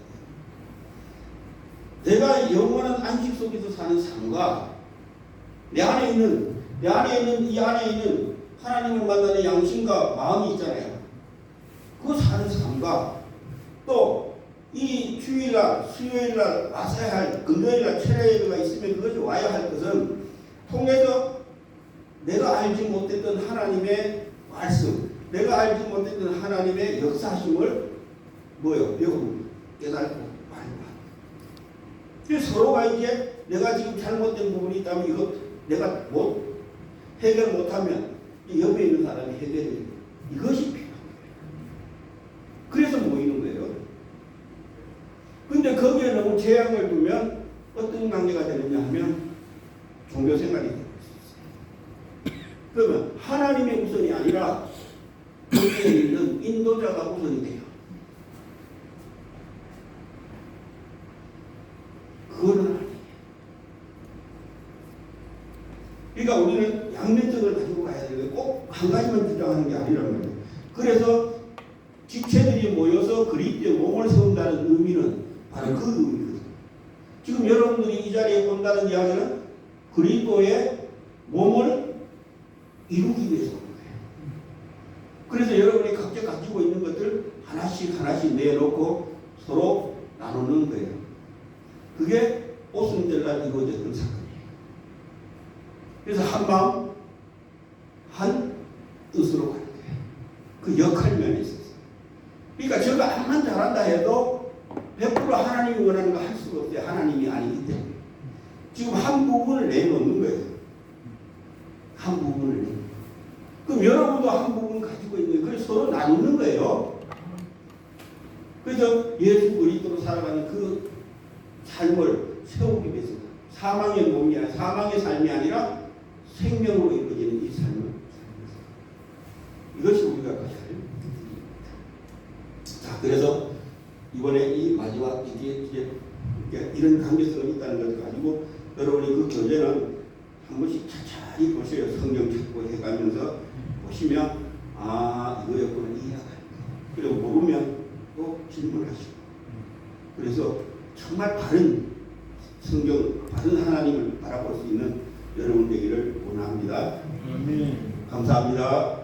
내가 영원한 안식 속에서 사는 삶과 내 안에 있는 이 안에 있는 하나님을 만나는 양심과 마음이 있잖아요. 그 사는 삶과 또 이 주일날, 수요일날 와서야 할, 금요일날 철야예배가 있으면 그것이 와야 할 것은 통해서 내가 알지 못했던 하나님의 말씀, 내가 알지 못했던 하나님의 역사심을 배우고 깨닫고 말고. 서로가 이제 내가 지금 잘못된 부분이 있다면 이거 내가 해결 못하면 이 옆에 있는 사람이 해결해야 돼요. 이것이 필요합니다. 그래서 모이는 거예요. 근데 거기에 너무 제약을 두면 어떤 관계가 되느냐 하면 종교 생활이 되고 있어요. 그러면 하나님의 우선이 아니라 거기에 있는 인도자가 우선이 돼요. 그거는 아니에요. 그러니까 우리는 양면적을 가지고 가야 되는데 꼭 한 가지만 주장하는 게 아니란 말이에요. 그래서 지체들이 모여서 그리스도의 몸을 세운다는 의미는 바로 그 의미거든요. 지금 여러분들이 이 자리에 온다는 이야기는 그리스도의 몸을 이루기 위해서 오는 거예요. 그래서 여러분이 각자 가지고 있는 것들 하나씩 내놓고 서로 나누는 거예요. 그게 오순절날 이루어졌던 사건이에요. 그래서 한 마음, 한 뜻으로 가는 거예요. 그 역할 면에 있어서. 그러니까 제가 암만 잘한다 해도 100% 하나님이 원하는 거 할 수가 없어요. 하나님이 아니기 때문에. 지금 한 부분을 내놓는 거예요. 한 부분을 내놓는 거예요. 그럼 여러분도 한 부분 가지고 있는 거예요. 그래서 서로 나누는 거예요. 그래서 예수 그리스도로 살아가는 그 삶을 세우기 위해서 사망의 몸이 아니라 사망의 삶이 아니라 생명으로 이루어지는 이 삶을 이것이 우리가 가져야 할 일입니다. 자, 그래서 이번에 이 마지막 이게 이런 관계성이 있다는 것을 가지고 여러분이 그 교재는 한 번씩 차차히 보세요. 성경 찾고 해가면서 보시면 이거였구나 이해가 가요. 그리고 모르면 또 질문하시고 그래서 정말 바른 성경, 바른 하나님을 바라볼 수 있는 여러분 되기를 원합니다. 아멘. 감사합니다.